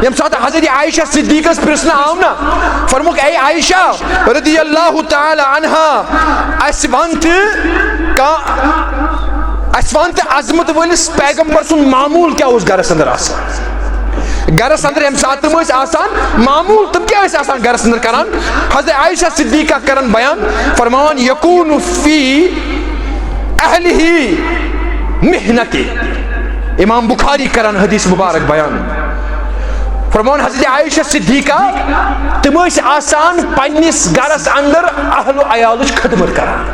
M سات حضرت عائشہ صدیقہ پرسنا آو نا فرموک اے عائشہ رضی اللہ تعالی عنہا اسوانت عظمت ولس پیغمبر سن معمول کیا اس گھرس اندر آسان گھرس اندر یم سات تم آسان معمول تم کیا آسان گھرس اندر کران حضرت عائشہ صدیقہ کرن بیان فرمان یکون فی اہلہ محنتی امام بخاری کران حدیث مبارک بیان فرمان حضرت عائشہ صدیقہ تم آسان پنس گھرس اندر اہل و عیالچ خدمت کران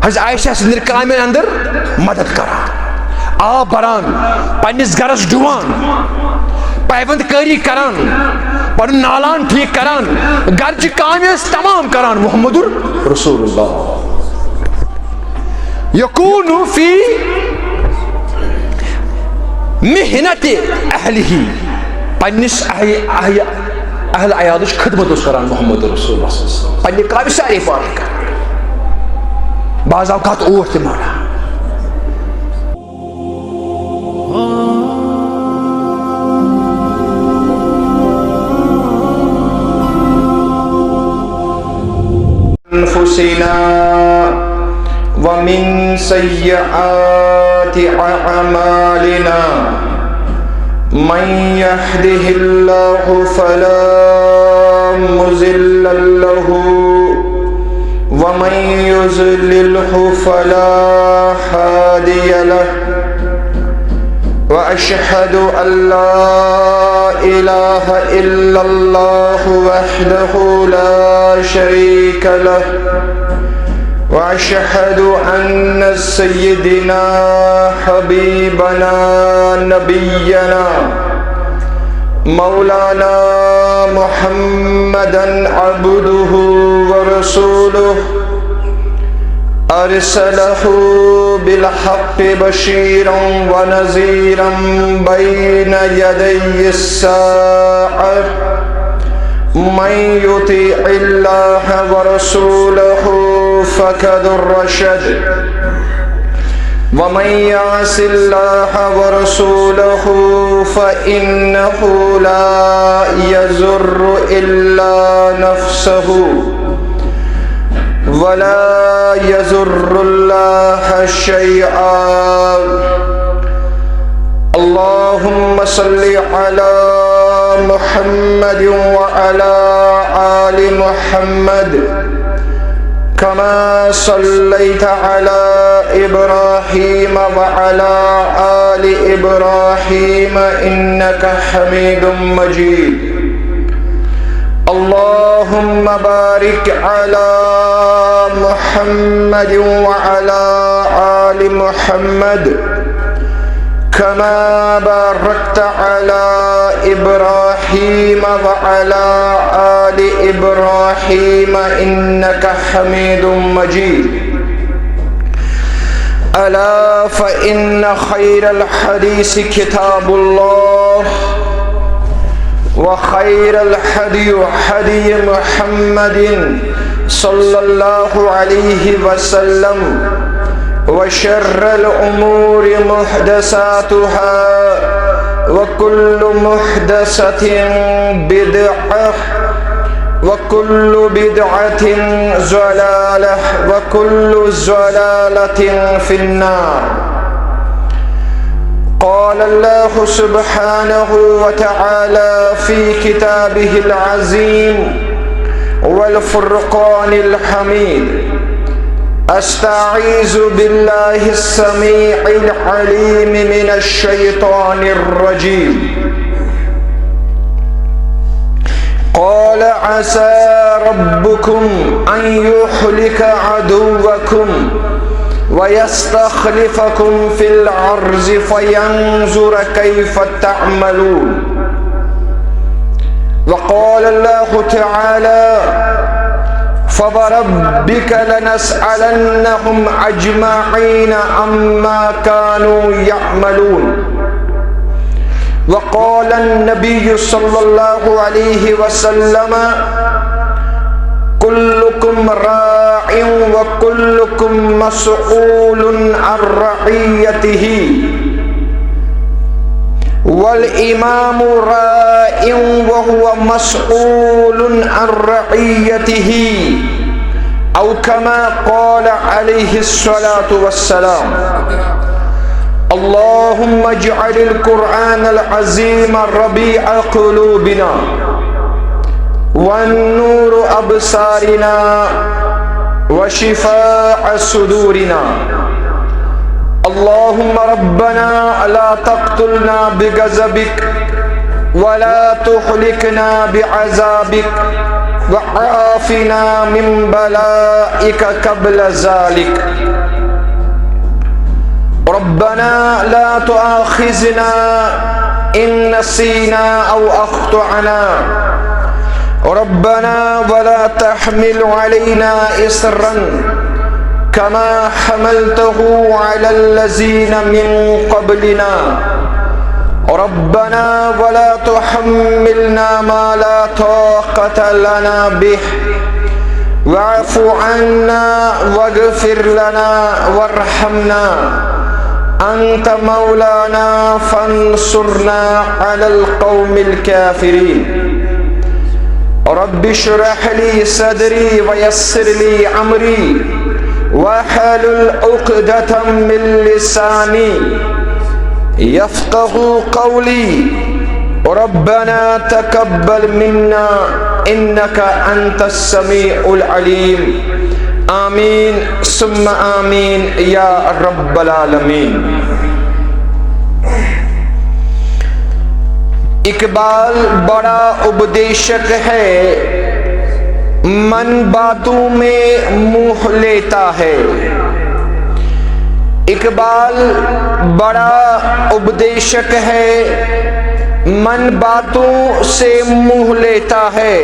حضرت عائشہ سندر کامن اندر مدد کران آب بران پنس گھرس ڈوان پیوند کاری کران پن نالان ٹھیک کران گھرچ کامس تمام کران محمد رسول اللہ یکون فی محنت اہلہ پنس اہل عیالچ خدمت اس کران محمد رسول اللہ پنہ کامہ سارے پارے کران بعض اوقات اوٹ تہ ماران انفسنا ومن سيئات اعمالنا من يهده الله فلا مضل له ومن يضلله فلا هادي له واشهد ان لا اله الا الله وحده لا شريك له واشهد ان سيدنا حبيبنا نبينا مولانا محمدا عبده ورسوله ارسله بالحق بشيرا ونذيرا بين يدي الساعه من يطيع الله ورسوله فقد رشد ومن يعص الله ورسوله فإنه لا يضر إلا نفسه ولا يضر الله شيئا اللهم صل على محمد وعلى آل محمد كما صليت على إبراهيم وعلى آل إبراهيم إنك حميد مجيد اللهم بارك على محمد وعلى آل محمد كما باركت على إبراهيم وعلى آل إبراهيم إنك حميد مجيد ألا فإن خير الحديث كتاب الله وخير الهدي هدي محمد صلى الله عليه وسلم وشر الأمور محدثاتها وكل محدثة بدعة وكل بدعة ضلالة وكل ضلالة في النار قال الله سبحانه وتعالى في كتابه العظيم والفرقان الحميد استعيذ بالله السميع العليم من الشيطان الرجيم قال عسى ربكم أن يهلك عدوكم ويستخلفكم في الأرض فينظر كيف تعملون وقال الله تعالى فوربك لنسألنهم أجمعين عما كانوا يعملون وقال النبي صلى الله عليه وسلم كلكم راع وكلكم مسؤول عن رعيته والإمام راع وهو مسؤول عن رعيته أو كما قال عليه الصلاة والسلام. اللهم اجعل القرآن العظيم ربيع قلوبنا والنور أبصارنا وشفاء صدورنا. اللهم ربنا لا تقتلنا بغضبك ولا تهلكنا بعذابك وعافنا من بلائك قبل ذلك. ربنا لا تؤاخذنا إن نسينا أو أخطأنا. ربنا ولا تحمل علينا إصرا كما حملته على الذين من قبلنا. ربنا ولا تحملنا ما لا طاقة لنا به واعف عنا واغفر لنا وارحمنا أنت مولانا فانصرنا على القوم الكافرين. رب اشرح لي صدري ويسر لي أمري واحلل عقدة من لساني يفقهوا قولي. ربنا تقبل منا إنك أنت السميع العليم. آمین ثم آمین یا رب العالمین. اقبال بڑا اپدیشک ہے، من باتوں میں منہ لیتا ہے. اقبال بڑا اپدیشک ہے، من باتوں سے منہ لیتا ہے.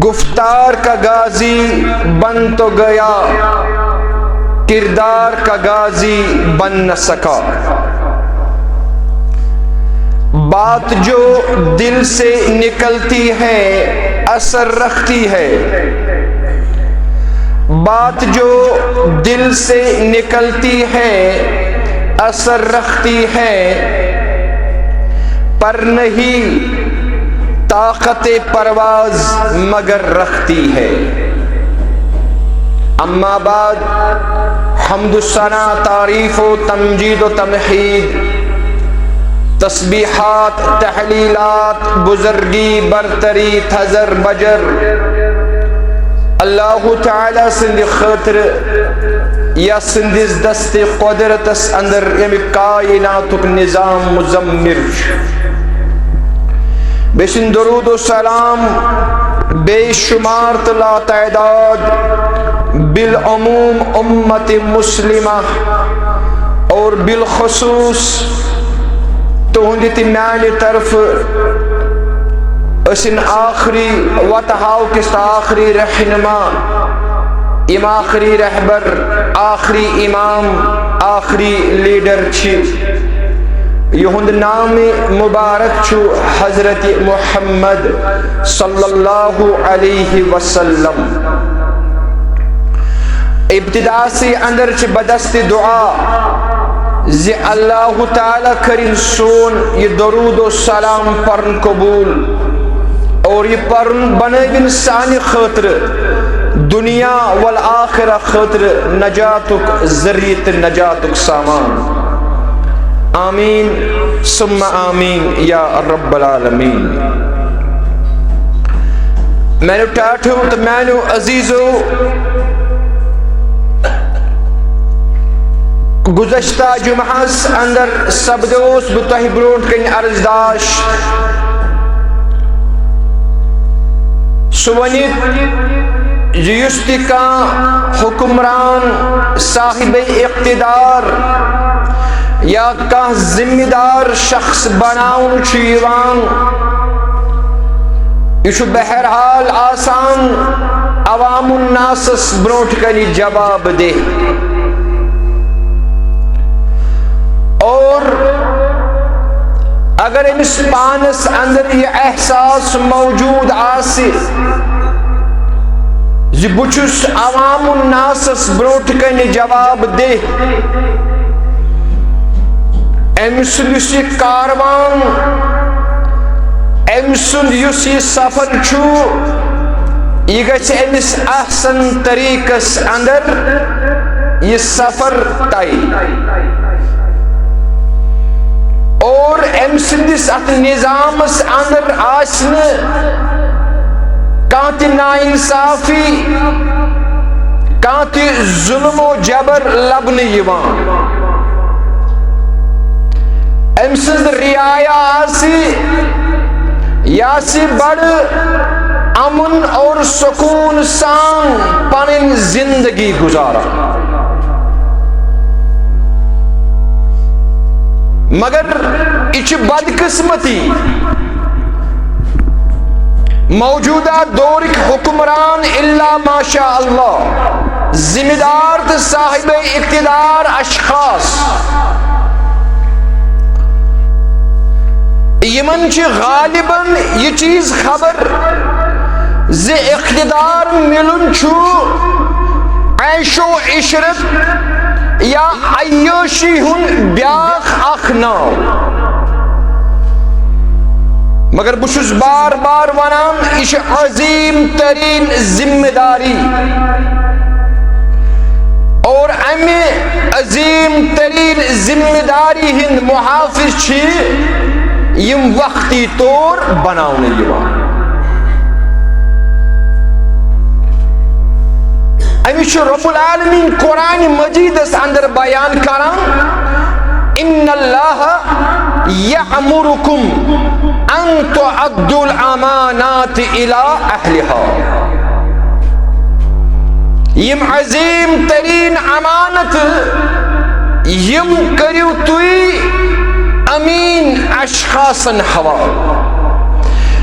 گفتار کا غازی بن تو گیا، کردار کا غازی بن نہ سکا. بات جو دل سے نکلتی ہے اثر رکھتی ہے. بات جو دل سے نکلتی ہے اثر رکھتی ہے، پر نہیں طاقت پرواز مگر رکھتی ہے. اما بعد، حمد و ثنا، تعریف و تمجید و تمحید، تسبیحات، تحلیلات، بزرگی، برتری، تھزر بجر اللہ تعالی سند خاطر یا سندس دست قدرتس اندر یمی کائناتک نظام مزمر. بسن درود و سلام بے شمار لا تعداد بالعموم امت مسلمہ اور بالخصوص تہندی میانہ طرف اسن آخری وتہاو کس آخری رہنما، ام آخری رہبر، آخری امام، آخری لیڈر چھ. یہند نام مبارک چھو حضرت محمد صلی اللہ علیہ وسلم. ابتدا سے اندر چھ بدست دعا زی اللہ تعالی کرن سون یہ درود و سلام پرن قبول، اور یہ پرن بنائن سانی خاطر دنیا والآخرہ خاطر نجاتک ذریعت نجاتک سامان. آمین ثم آمین یا رب العالمین. میں نے ٹاٹھو تو میں نے عزیزو گزشتہ جمعہس اندر سبدوس بتہ برونٹ کن عرض داش سونیت جیستی کا حکمران صاحب اقتدار یا کا ذمہ دار شخص بناؤن چیوان یہ بہرحال آسان عوام الناس برونٹ کنی جواب دے. اور اگر امس پانس اندر یہ احساس موجود آسی زی بچس عوام الناس برونٹ کنی جواب دے، أمۍ سُنٛد یُس یہِ کاروان أمۍ سُنٛد یُس یہِ سفر چھُ یہِ گژھِ أمِس احسن طریٖقس اندر یہِ سفر طے اور أمۍ سٕنٛدِس اتھ نظامس اندر آسہِ نہٕ کانٛہہ تہِ نااِنصافی کانٛہہ تہِ ظُلم و جبر لبنہٕ یِوان أمۍ سٕنٛز رعایا آسہِ یہِ آسہِ بڑٕ امن اور سکون سان پنٕنۍ زندگی گزاران مگر یہ چھ بدقسمتی موجودہ دور حکمران الا ماشاء اللہ ذمہ دار تو صاحب اقتدار اشخاص یمن چھ غالباً یہ چیز خبر زِ اقتدار ملن چھُ عیش و عشرت یا عیاشی ہُنٛد بیاکھ اکھ ناو مگر بہٕ چھُس بار بار ونان یہِ چھِ عظیٖم تریٖن ذمہ داری اور امہِ عظیٖم تریٖن ذمہ داری ہٕنٛدۍ محافظ چھِ یِم وقتی طور بناونہٕ یِوان أمِس چھُ رب العالمین قرآن مجیدس اندر بیان کران ان اللہ یأمرکم ان تعدوا الامانات الى اہلها یم عظیم ترین امانت یم کریو تُہۍ امین اشخاصن حوالہ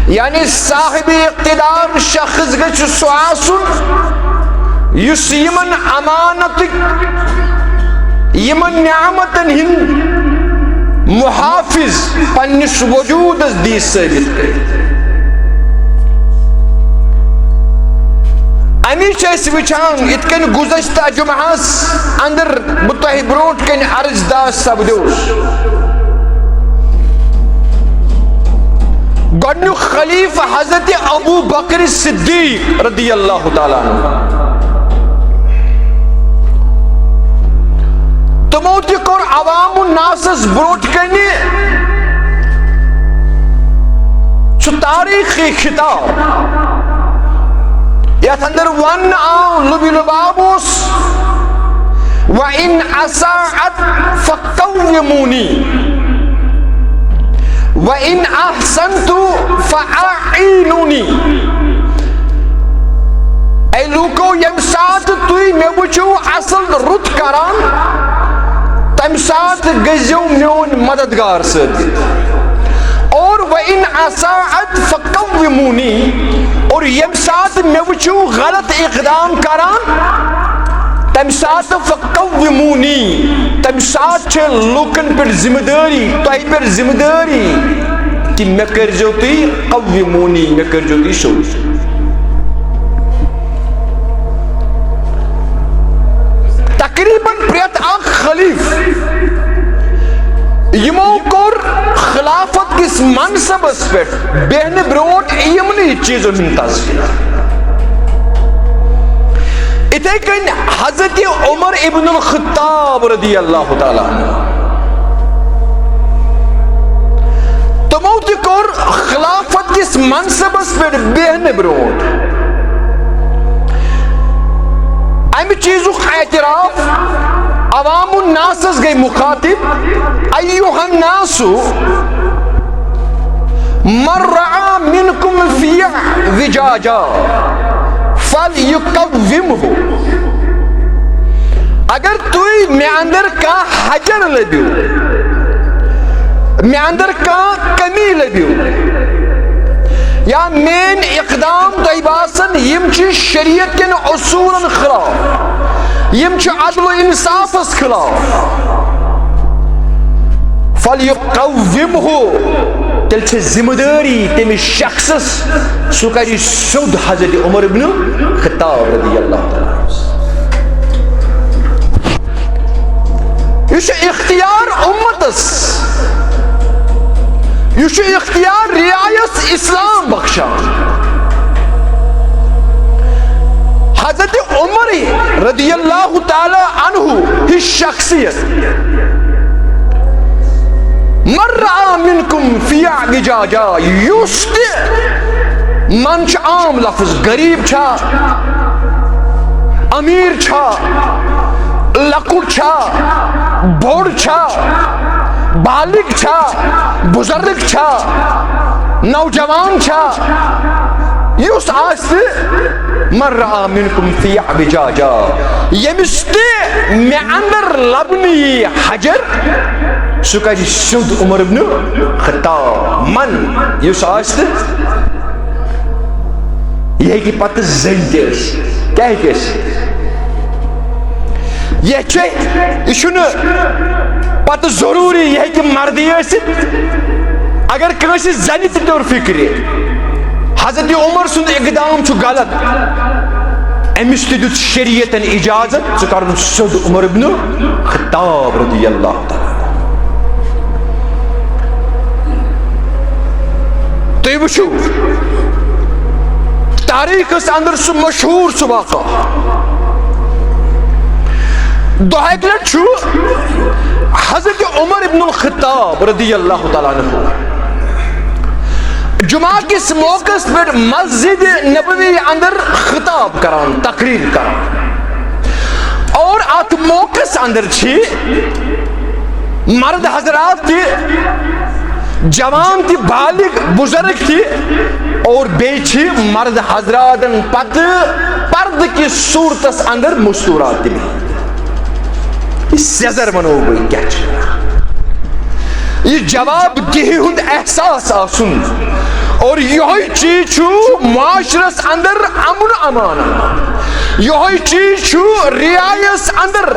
یعنی صاحب اقتدار شخص گژھِ سُہ آسُن یُس یمن امانتک یمن نعمتن ہند محافظ پننس وجودس دی ثابت کٔرِتھ امی چھِ أسۍ وٕچھان یِتھ کٔنۍ گُزشتہ جمعہس اندر بہٕ تۄہہِ برونٛٹھ کٔنۍ عرض داز سپدیوس گۄڈنیُک خلیفہ حضرت ابو بکر صدیق رضی اللہ تعالیٰ عنہ تمو تہِ کوٚر عوام الناسس برونٛٹھ کنہِ سُہ تاریخی خطاب یتھ اندر وننہٕ آو لُبہِ لُباب اوس وَإِنْ أَسَاءَتْ فَقَوِّمُونِي وَإِنْ أَحْسَنْتُ فَأَعِينُونِي اے لوٗکو ییٚمہِ ساتہٕ تُہۍ مےٚ وٕچھِو اصل رُت کران تمہِ ساتہٕ گٔژھِو میون مددگار ثٲبِت اور وَإِنْ أَسَاءَتْ فَقَوِّمُونِي اور ییٚمہِ ساتہٕ مےٚ وٕچھِو غلط اقدام کران تمہِ ساتہٕ فَقَوِّمُونِی تمہِ ساتہٕ چھِ لوٗکن پٮ۪ٹھ ذمہ دٲری تۄہہِ پٮ۪ٹھ ذمہ دٲری کہِ مےٚ کٔرۍزیو تُہۍ قَوِّمُونِی مےٚ کٔرۍزیو تُہۍ سیوٚد تقریباً پرٛٮ۪تھ اکھ خلیٖفہٕ یِمو کوٚر خلافت کِس منصبس پٮ۪ٹھ بیہنہٕ برونٛٹھ یِمنٕے چیٖزن ہُنٛد تذکرٕ اِتھے کٔنۍ حضرت عمر ابن الخطاب رضی اللہ تعالیٰ عنہ تمو تہِ کوٚر خلافت کِس منصبس پٮ۪ٹھ بیہنہٕ برونٛٹھ امہِ چیٖزُک اعتراف عوام الناسس گٔے مخاطب ایُّہا الناس من رعا منکم فیہ وجاجا فلیقومہ اگر تُہۍ مےٚ اندر کانٛہہ حجر لٔبِو مےٚ اندر کانٛہہ کمی لٔبِو یا میٲنۍ اقدام تۄہہِ باسان یِم چھِ شریعت کٮ۪ن اصوٗلن خلاف یِم چھِ عدل و انصافس خلاف فلیقومہ تیٚلہِ چھِ ذمہ دٲری تٔمِس شخصس سُہ کرِ سیوٚد حضرت عمر ابن خطاب رضی اللہ تعالیٰ یہ اختیار امتس، یہ اختیار رعایت اسلام بخشان. حضرت عمر رضی اللہ تعالی عنہ ہی شخصیت من رأى منکم فی اعوجاجا، یس تہ من چھ عام لفظ غریب چھا، امیر چھا، لکڑ چھا، بوڑ چھا، بالغ چھا، بزرگ چھا، نوجوان چھا، یس آس من رأى منکم فی اعوجاجا، یمس تہ مے اندر لبنی حجر سہ کر سیود عمر ابن خطاب. من یس آس یہ ہیکہ پتہ زن تہ ٲسِتھ، کیاہ ہیکہ ٲسِتھ؟ یہ چھُنہٕ پتہ ضروٗری یہ ہیکہ مردی ٲسِتھ. اگر کٲنٛسہِ زنہِ تہِ توٚر فکرِ حضرت عمر سُنٛد اقدام چھُ غلط، أمِس تہِ دیُت شریعتن اجازت ژٕ کرُن سیود عمر ابن خطاب رضی اللہ تعالیٰ. تُہۍ وٕچھِو تاریخس اندر سُہ مشہوٗر سُہ واقعہ. دۄہَکہِ لٹہِ چھُ حضرت عمر ابن الخطاب رضی اللہ تعالیٰ عنہ جمعہ کس موقع پہ مسجد نبوی اندر خطاب کران، تقریر کران، اور ات موقع اندر چھ مرد حضرات تہ، جوان تہ، بالغ بزرگ تہ، اور بیٚیہِ چھ مرد حضراتن پتہ پردٕ کس صورتس اندر مستورات تہ. سیزر ونو بہٕ کیاہ چھ یہ جواب دہی ہند احساس آسن، اور یہ چیز معاشرس اندر امن امان، یہ چیز رعایس اندر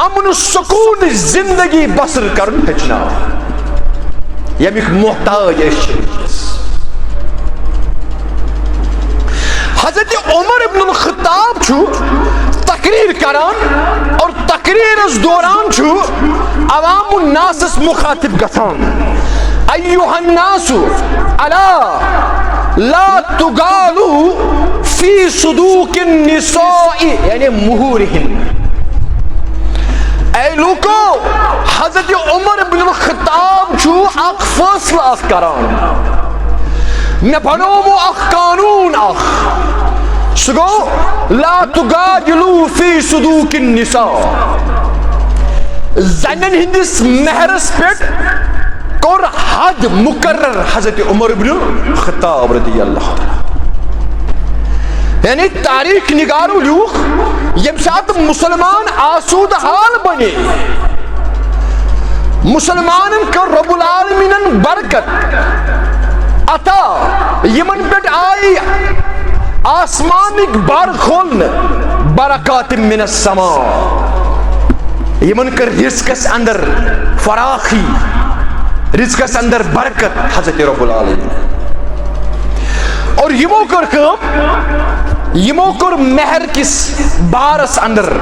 امن سکون زندگی بسر کرن ہچنا یمیک محتاج حضرت عمر ابن الخطاب تقریر کران، اور تقریر اس دوران عوام الناس مخاطب گژھان، ایھا الناس الا لا تغالوا فی صدوق النساء، یعنی مہورہن. اے لوکو، حضرت عمر بن الخطاب اخ فیصلہ اخ کران. مے بنومو اخ قانون اخ، سہ گو لا تغالوا فی صدوق النساء. زنن ہندس مہرس پہ کور حد مقرر حضرت عمر بن خطاب رضی اللہ عنہ. یعنی تاریخ نگارو لوگ یم سات مسلمان آسود حال بنے، مسلمان کر رب العالمین برکت عطا، یمن پہ آئی آسمانک بار کھولن، برکات من السماء، یمن کر رزقس اندر فراخی، رزقس اندر برکت حضرت رب العالمین. اور یمو کر کام، یمو کر مہر کس بارس اندر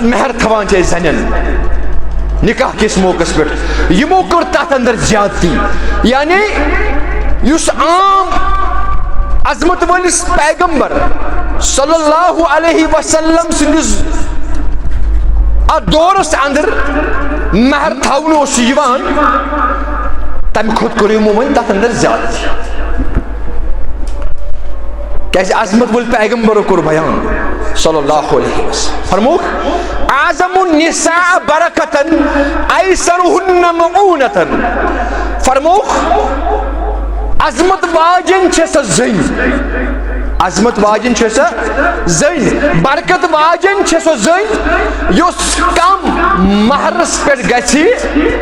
مہر تھوان چاہے زنن نکاح کس موقع پہ، یمو کر تحت اندر زیادتی. یعنی یس عام عظمت ولس پیغمبر صلی اللہ علیہ وسلم سندس دورس اندر مہر تھاون اس یوان، تمہ کھت کر یمو ون تتھ اندر زیادتی. کیازِ عظمت ول پیغمبر کور بیان صلی اللہ علیہ وسلم، فرموک اعظم النساء برکتن ایسرہن معونتن. فرموک عظمت واجن چھ سا زن، عظمت واجن چھ سا زن، برکت واجن چھ سا زن یس کم مہرس پہ گژھی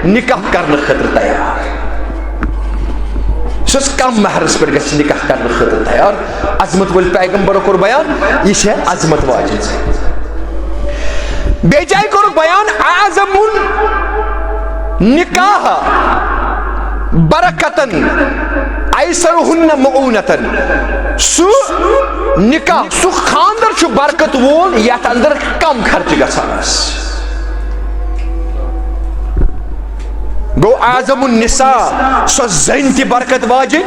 نکاح کرنے خاطر تیار، سس کم مہرس پہ گژھی نکاح کرنے خاطر تیار. عظمت ول پیغمبر کور بیان یہ چھ عظمت واجن. بے جائے کور بیان اعظم نکاح برکتن ایسرہن معونتن. سو نکاح سو خاندر چھ برکت وول یت اندر کم خرچ گژھان. گو اعظم النساء سو زن تی برکت واجن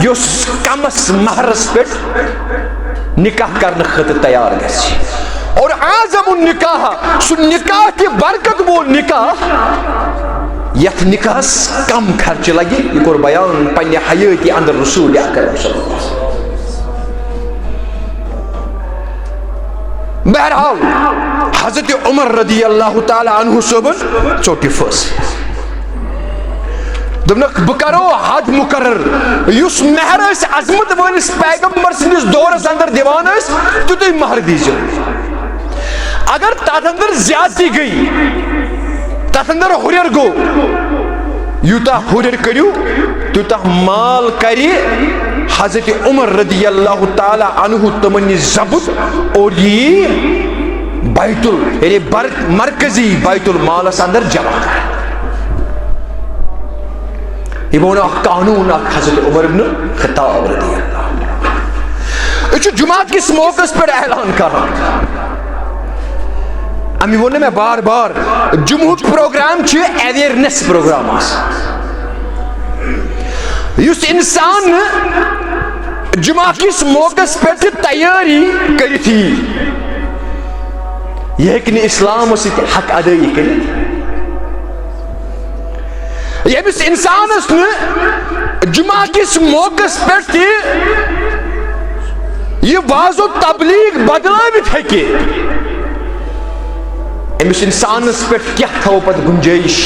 یس کمس مہرس پہ نکاح کرنے خاطر تیار گژھِ اور اعظم النکاح سو نکاح کی برکت وول نکاح یتھ نکاحس کم خرچ لگی یہ کور بیان پنہ حیاتی اندر رسول اکرم صلی اللہ علیہ وسلم. بہرحال حضرت عمر رضی اللہ تعالی عنہ صوبن ژوٚٹ یہِ فٲصلہٕ دوٚپنکھ بہٕ کرو حد مقرر یُس مہر ٲسۍ عظمت وٲلِس پیغمبر سٕنٛدِس دورس اندر دِوان ٲسۍ تیُتُے مہر دیٖزیو. اگر تتھ اندر زیادتی گئی تتھ اندر ہُریر گو یوٗتاہ ہُریر کٔرِو تیوٗتاہ مال کرِ حضرت عمر رضی اللہ تعالی عنہ تمن نِش ضبط اور یی بیت یعنی مرکزی بیت المالس اندر جمع کر. یہ وون اکھ قانون اکھ حضرت عمر بن خطاب رضی اللہ عنہ. یہ جمعہ کس موقع پہ اعلان کران امی وون میں بار بار جمعہ پروگرام چھ اویئرنیس پروگرام یس انسان جمعہ کس موقع پہ تیاری کرت یہ ہیکہ اسلام ست حق ادائی کرت. یمس انسانس جمعہ کس موقع پہ یہ واض و تبلیغ بدلوت ہیکہ امس انسانس پہ کیا تھو پتہ گنجائش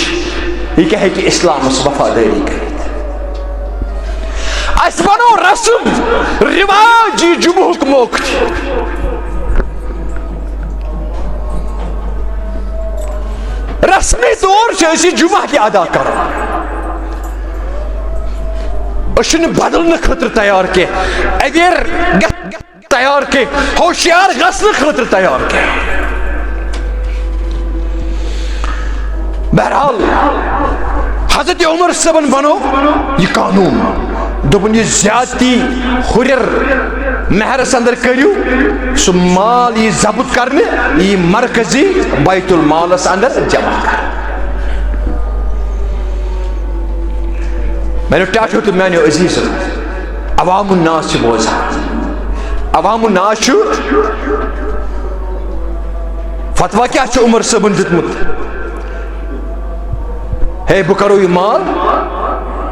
یہ کیا ہیکہ اسلامس وفاداری کرت. اس بنو رسم رواج یہ جمعہ موقع رسمی طور سے جمعہ کی ادا کران اشن بدلنے خاطر تیار کے اویر تیار کے ہوشیار گژھنے خاطر تیار کے. بہرحال حضرت عمر صاحبن بنو یہ قانون دوپن یہ زیادتی ہُریر مہرس اندر کریو سو مال یہ ضبط کرنے یہ مرکزی بیت المالس اندر جمع کر. میں نے ٹاٹو تو میں نے عزیز عوام الناس سے بوزا عوام الناس فتوہ کیا چھو عمر صاحبن دتمت ہے بہ کرو یہ مال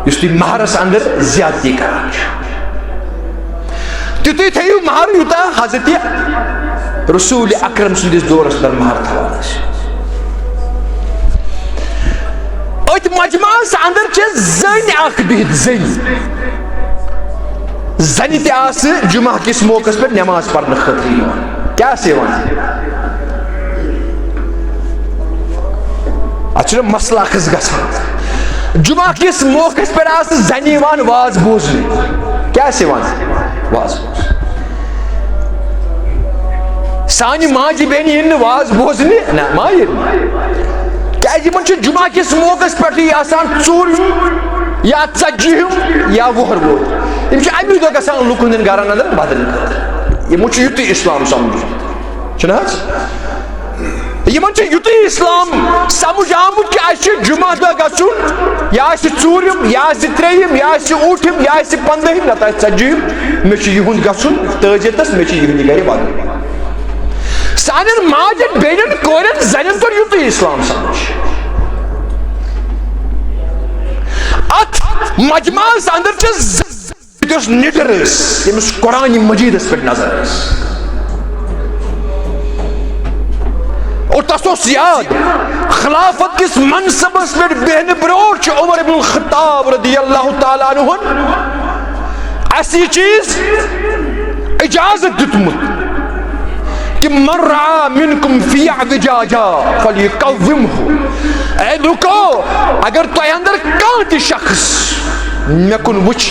اس تھی مہرس اندر زیادتی کران تیتھے تھیو مہر یوتا حضرت رسول اکرم سندس دورس اندر مہر تھوان ات مجمعس اندر چھ زن اخ بہت زن تہ آس جمعہ کس موقع پہ نماز پڑھنے خاطر یوان کیا سیوان اچھا مسئلہ کس گژھان جمعہ کس موقع پہ آس زن یوان واز بوزنے کیا سیوان واز بوزنے سانی ماجی بینی ان واز بوزنے نا ما کیا یمن چھ جمعہ کس موقع پہ آسان ژور یا ژتجی یا وُہر ووت یم چھ امی دۄہ گژھان لُکن ہٕنٛدٮ۪ن گرن اندر بدلنے خٲطرٕ یمو چھ یُتُے اسلام سمجھ چھُنہ حظ یمن چھ یُتُے اسلام سمجھ آمُت کہ اسہِ چھُ جمعہ دۄہ گژھُن یا آسہِ ژوٗرِم یا آسہِ ترٛیٚیِم یا آسہِ اوٗٹھِم یا آسہِ پنٛدہِم نتہٕ آسہِ ژتجیٖم مےٚ چھُ یِہُنٛد گژھُن تٲجِرتس مےٚ چھُ یِہنٛدِ گرِ بدل. سانٮ۪ن ماجٮ۪ن بیٚنٮ۪ن کورٮ۪ن زنٮ۪ن توٚر یُتُے اسلام سمجھ. ات مجمعس اندر چھ نڈر یمس قرآن مجیدس پہ نظر اور تس یاد خلافت کس منصبس پہ بہن بروٹ عمر بن الخطاب رضی اللہ تعالی عنہ اس یہ چیز اجازت دتمت کہ من رعا منکم فی اعوجاجا فلیقومہ. اے لوکو اگر تو اندر کان تی شخص مے کن وچ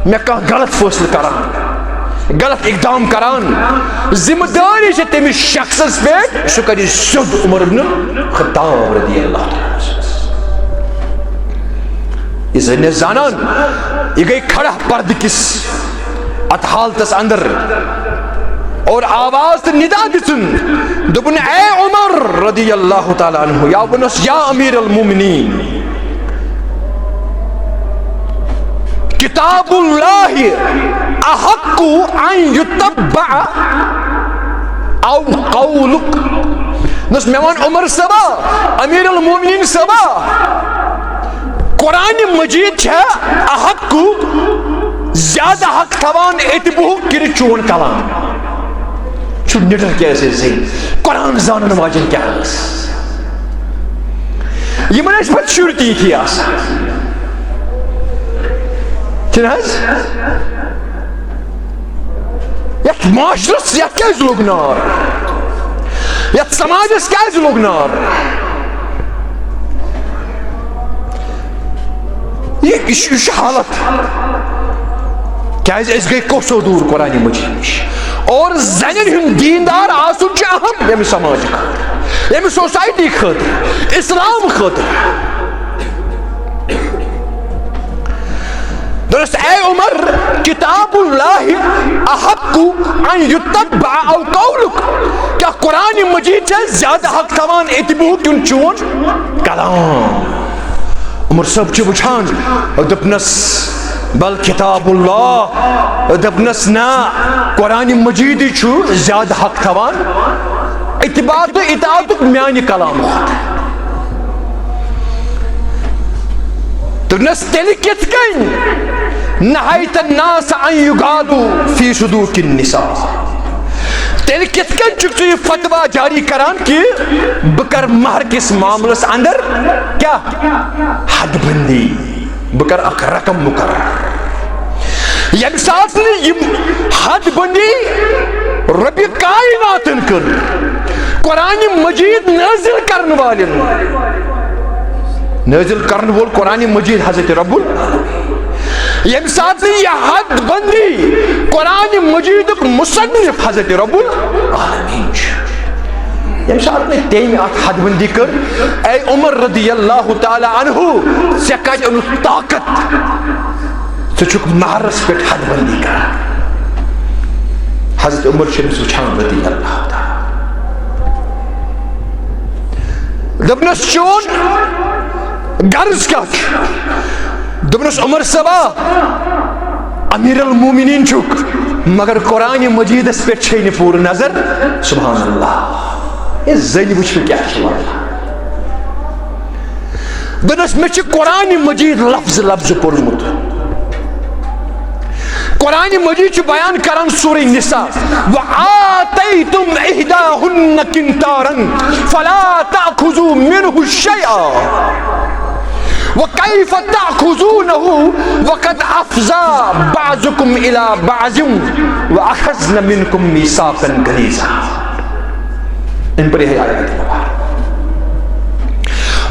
مے کان غلط فیصلہ کران غلط اقدام کران ذمہ داری چھ تمس شخصس پہ سہ کر سیود عمر بن خطاب رضی اللہ عنہ. یہ زن زانان یہ گئی کھڑا پرد کس ات حالتس اندر اور آواز تو ندا دتن دپن اے عمر رضی اللہ تعالی عنہ یا ونس یا امیر المومنین کتاب اللہ احق ان یتبع او قولک. نس میں ون عمر صبا امیر المومنین صبا قرآن مجید چھا احق زیادہ حق تھوان اتبو کر چون کلام چھو نڈر کیسے سے قرآن زانن واجن کیا یہ من اس پت شرطی کی آسا چنہز یک معاشرس یک کیز لوگ نار یک سماجس کیز لوگ نار یہ حالت کیاز اس گئی کوسو دور قرآن مجید نش اور زنن ہند دیندار آسن چھ اہم یمی سماج خاطر یمی سوسائٹی خاطر اسلام خاطر. درست اے عمر کتاب اللہ احق ان یتبع او قولک کیا قرآن مجید سے زیادہ حق تھوان اتبو کیون چون کلام. عمر صاحب چھ وچھان دپنس بل کتاب اللہ دپنس نا قرآن مجید چھو زیادہ حق تھوان اتباع تو اطاعت میانی کلام دپنس تیلی کت کن نہایت الناس ان یغالو فی صدوق النساء تیلی کت کن چکتے یہ فتوہ جاری کران کہ بکر مہر کس معاملس اندر کیا حد بندی بکر اک رقم مقرر یم ساتھ نے حد بندی رب کائنات کر قرآن مجید نازل کرن والن نازل کرن وول قرآن مجید حضرت رب یم ساتھ نے یہ حد بندی قرآن مجید مصنف حضرت رب العالمین یم ساتھ نے تیمی حد بندی کر اے عمر رضی اللہ تعالی عنہ سے کاج انو طاقت سچک مہرس پیٹ حد بندی کر. حضرت عمر شمس وچھان رضی اللہ تعالی دبنس چون غرض کیا دبنس عمر صبا امیر المومنین چک مگر قرآن مجید اس پیٹ چھئی پور نظر سبحان اللہ یہ زنی وچھ کیا شوال دنس میں چھ قرآن مجید لفظ لفظ پرمت قرآن مجید چھ بیان کرن سورہ نساء وآتیتم احداہن کنتارا فلا تأخذوا منہ الشیئا وكيف تأخذونه وقد أفضى بعضكم إلى بعض وأخذنا منكم ميثاقا غليظا. ان پر یہ آیات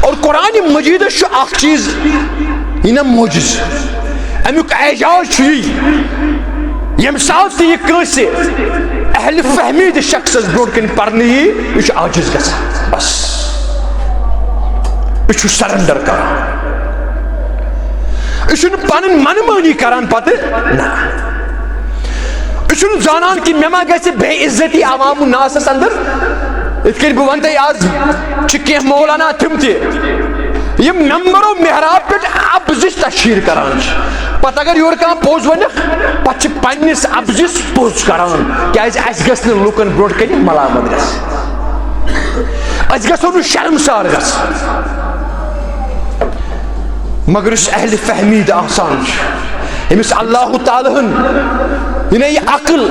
اور قرآن مجید شو اخ چیز یہ موجز امیک اعجاز چھ یم ساتھ یہ کنسے اہل فہمید شخص برونٹ کن پرنی یہ عاجز گژھان بس یہ سرنڈر کران یہ پن منمانی کران پتہ نا یہ زانان کہ مے ما گژھِ بے عزتی عوام الناس اندر ات کن بہ ونتے آز چھ مولانا تم تہ یم ممبرو محراب پہ ابزش تشہیر کران پتہ اگر یور کان پوز ونکھ پتہ چھ پننس ابزس پوز کران کیاز اس گژھِ نہٕ لوکن برونٹ کن ملامت گژھِ اس گژھو نہٕ شرمسار گژھِ مگر اس اہل فہمید آسان یمس اللہ تعالی ہن یہ عقل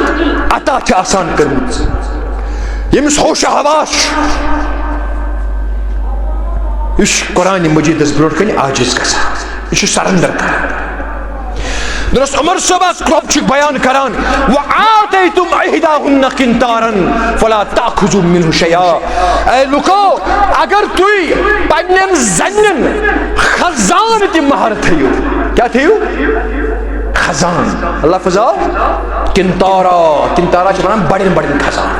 عطا چھ آسان کرمت یمس ہوش حواس یہ قرآن مجید اس برونٹ کن عاجز گژھان یہ سرنڈر کران. درست عمر صبح کلب چھ بیان کران وآتیتم احداہن قنطارا فلا تأخذوا منہ شیئا. اے لوکو اگر توی پنن زنن خزان تی مہر تھیو کیا تھیو خزان لفظ قنطارا قنطارا چھ بنان بڑن بڑن خزان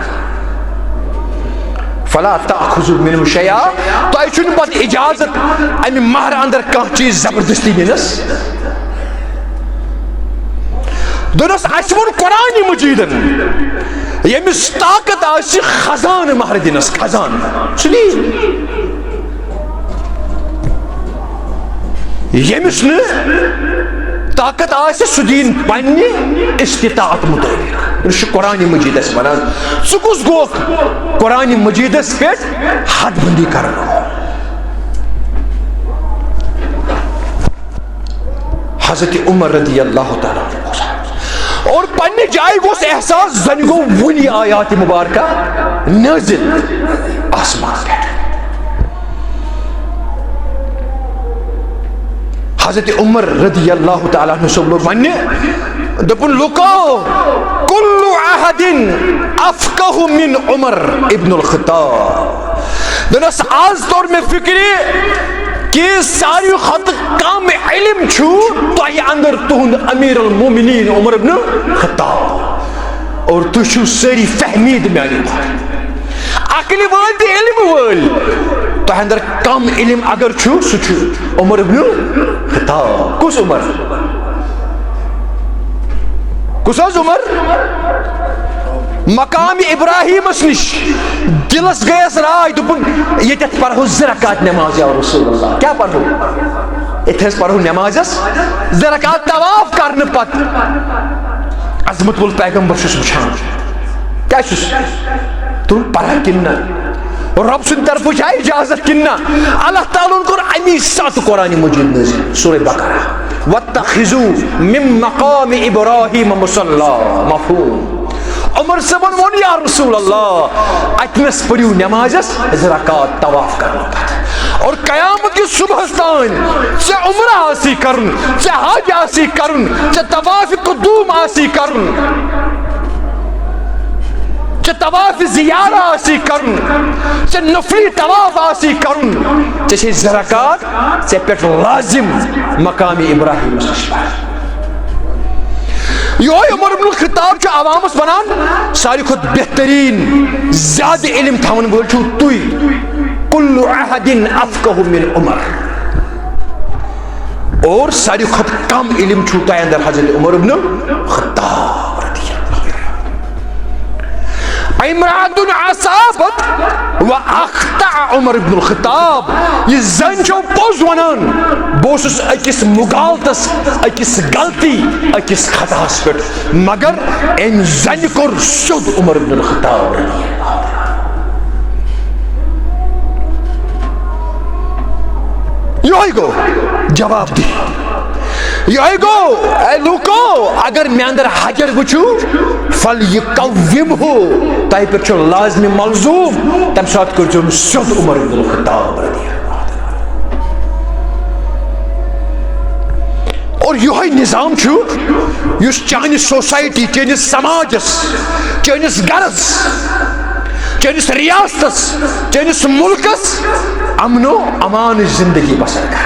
فلا تأخذوا منہ شیئا تو ای چھن پت اجازت امی مہر اندر کان چیز زبردستی نس دنس اسون قرآن مجیدن یمس طاقت آسی خزان مہر دنس خزان سنی یمس طاقت آسہِ سُہ دین پننہِ استطاعت مطٲبق. یہ قرآن مجیدس ونان. ژٕ کُس گوکھ قرآن مجیدس پٮ۪ٹھ حد بندی کرن. حضرت عمر رضی اللہ تعالیٰ اور پننہِ جایہِ گوٚس احساس زن گوٚو وُنی آیات مبارکہ نازل آسمان پٮ۪ٹھ. حضرت عمر رضی اللہ تعالیٰ عنہ صاحب لوگ وننے دپن لوکو کل احد افقہ من عمر ابن الخطاب. دنس آز طور میں فکری کہ ساری خط کام علم چھو تو یہ اندر تہند امیر المومنین عمر ابن الخطاب اور تو چھو ساری فہمید میں آنی عقل وال تی علم وال تو اندر کم علم اگر چھو سو چھو عمر ابن الخطاب. کس عمر؟ کس از عمر؟ مقام ابراہیم نش دلس گیس رائے دپن یہ پڑھو زرکات نماز یا رسول اللہ. کیا پڑھو؟ یہ پڑھو نماز زرکات طواف کرنے پت عظمت وول پیغمبر چھس وچھان. کیا چھس تو پڑھا کنہ رب سن طرف چھا اجازت کنہ. اللہ تعالیٰ کور امی سات قرآن مجید نازل سورہ بقرہ. واتخذوا من مقام ابراہیم مصلی. مفہوم. عمر صاحبن وون یا رسول اللہ اتنس پڑھو نمازس زرکات طواف کرنا پت اور قیامت کی صبح تان ژے عمرہ آسی کرن ژے حج آسی کرن ژے طواف قدوم آسی کرن ژے طواف زیارہ آسی کرن ژے نفلی طواف آسی کرن ژے چھ زرکات ژے پٮ۪ٹھ لازم مقام ابراہیم نش. یہ عمر ابن الخطاب چھو عوامس بنان ساری خود بہترین زیادہ علم تھاون وول چھو توی. کل احد افقہ من عمر اور ساری خود کم علم چھو تا اندر حضرت عمر ابن الخطاب رضی اللہ عنہ. امرأة عصابت و اخطأ عمر ابن الخطاب. یہ زن چھو پوز ونان بوسس اکس مغالطس اکس غلطی اکس خطاس پہ مگر ان زن کور سیود عمر ابن الخطاب رضی اللہ عنہ. یہ گو جواب دی. یہ گو اے لوکو اگر میں اندر حجر وچھو فل یقومہ تہ پہ چھو لازمی ملزوم تم سات کر جو سیود عمر ابن الخطاب رضی اللہ. اور یہ نظام چھو یس چانس سوسائٹی چانس سماجس چانس گرس چانس ریاستس چانس ملکس امن و امان زندگی بسر کر.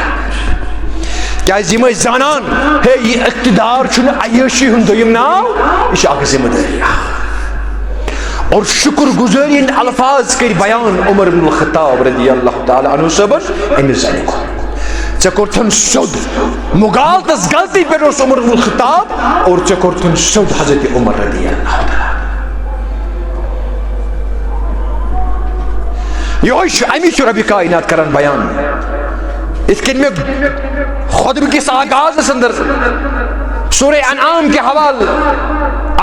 کیا یم زانان ہے یہ اقتدار چھن عیاشی ہند دویم ناو یہ اخ ذمہ داری اور شکر گزاری ان الفاظ کر بیان عمر بن الخطاب رضی اللہ تعالی عنہ صبر ان زنی کو چکورتن سود مغالطس غلطی پہ روس عمر بن الخطاب اور چکورتن سود حضرت عمر رضی اللہ تعالی. یہ امی چھ رب کائنات کران بیان اس کن میں خطبہ کس آغاز اندر سورہ انعام کے حوال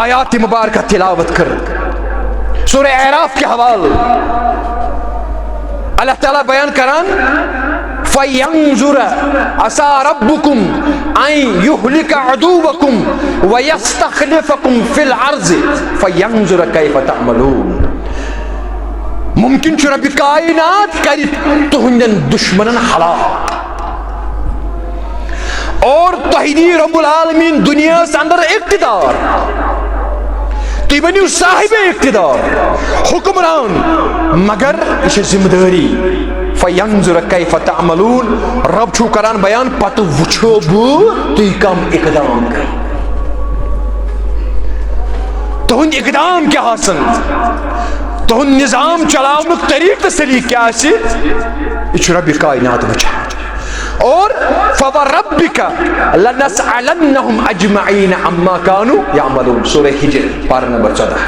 آیات مبارکہ تلاوت کر. سورہ اعراف کے حوال اللہ تعالیٰ بیان کران فَيَنْظُرَ عَسَى رَبُّكُمْ أَنْ يُهْلِكَ عَدُوَّكُمْ وَيَسْتَخْلِفَكُمْ فِي الْعَرْضِ فَيَنْظُرَ كَيْفَ تَعْمَلُونَ. ممکن چھُ رب کائنات کر تہندین دشمنن ہلاک اور تہدی رب العالمین دنیا اندر اقتدار تی بنیو صاحب اقتدار حکمران مگر یہ ذمہ داری. فینظر کیف تعملون رب چھو کران بیان پتہ وچھو بو تی کم اقدام کر تہند اقدام کیا حسن تہند نظام چلاونک طریق سلیق کیا سی یہ رب کائنات وچھا. اور فَوَرَبِّكَ لَنَسْأَلَنَّهُمْ أَجْمَعِينَ عَمَّا كَانُوا يَعْمَلُونَ سورہ ہجر پارہ نمبر 14.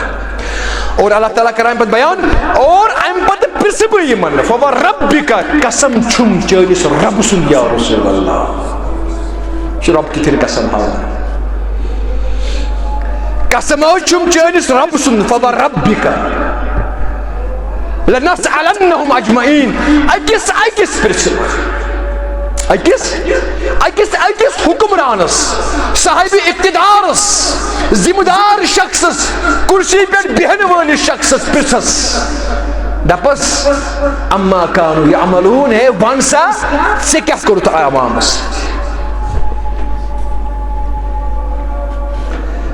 اور اللہ تعالیٰ کرائیں پت بیان اور ام پت پرسبہ یمن فَوَرَبِّكَ قسم چھم چٲنِس رب سُنٛد یا رسول اللہ رب کی پھر قسم ہاں قسم چھم چٲنِس رب سُنٛد فوربِک لنسألنهم اجمعین أکِس حکمرانس صاحب اقتدارس ذمہ دار شخصس کرسی پہ بہن وٲلِس شخصس پرژھس دپس اما کانوا یعملون ہے ون سا ژےٚ کیٛاہ کوٚرُتھ عوامس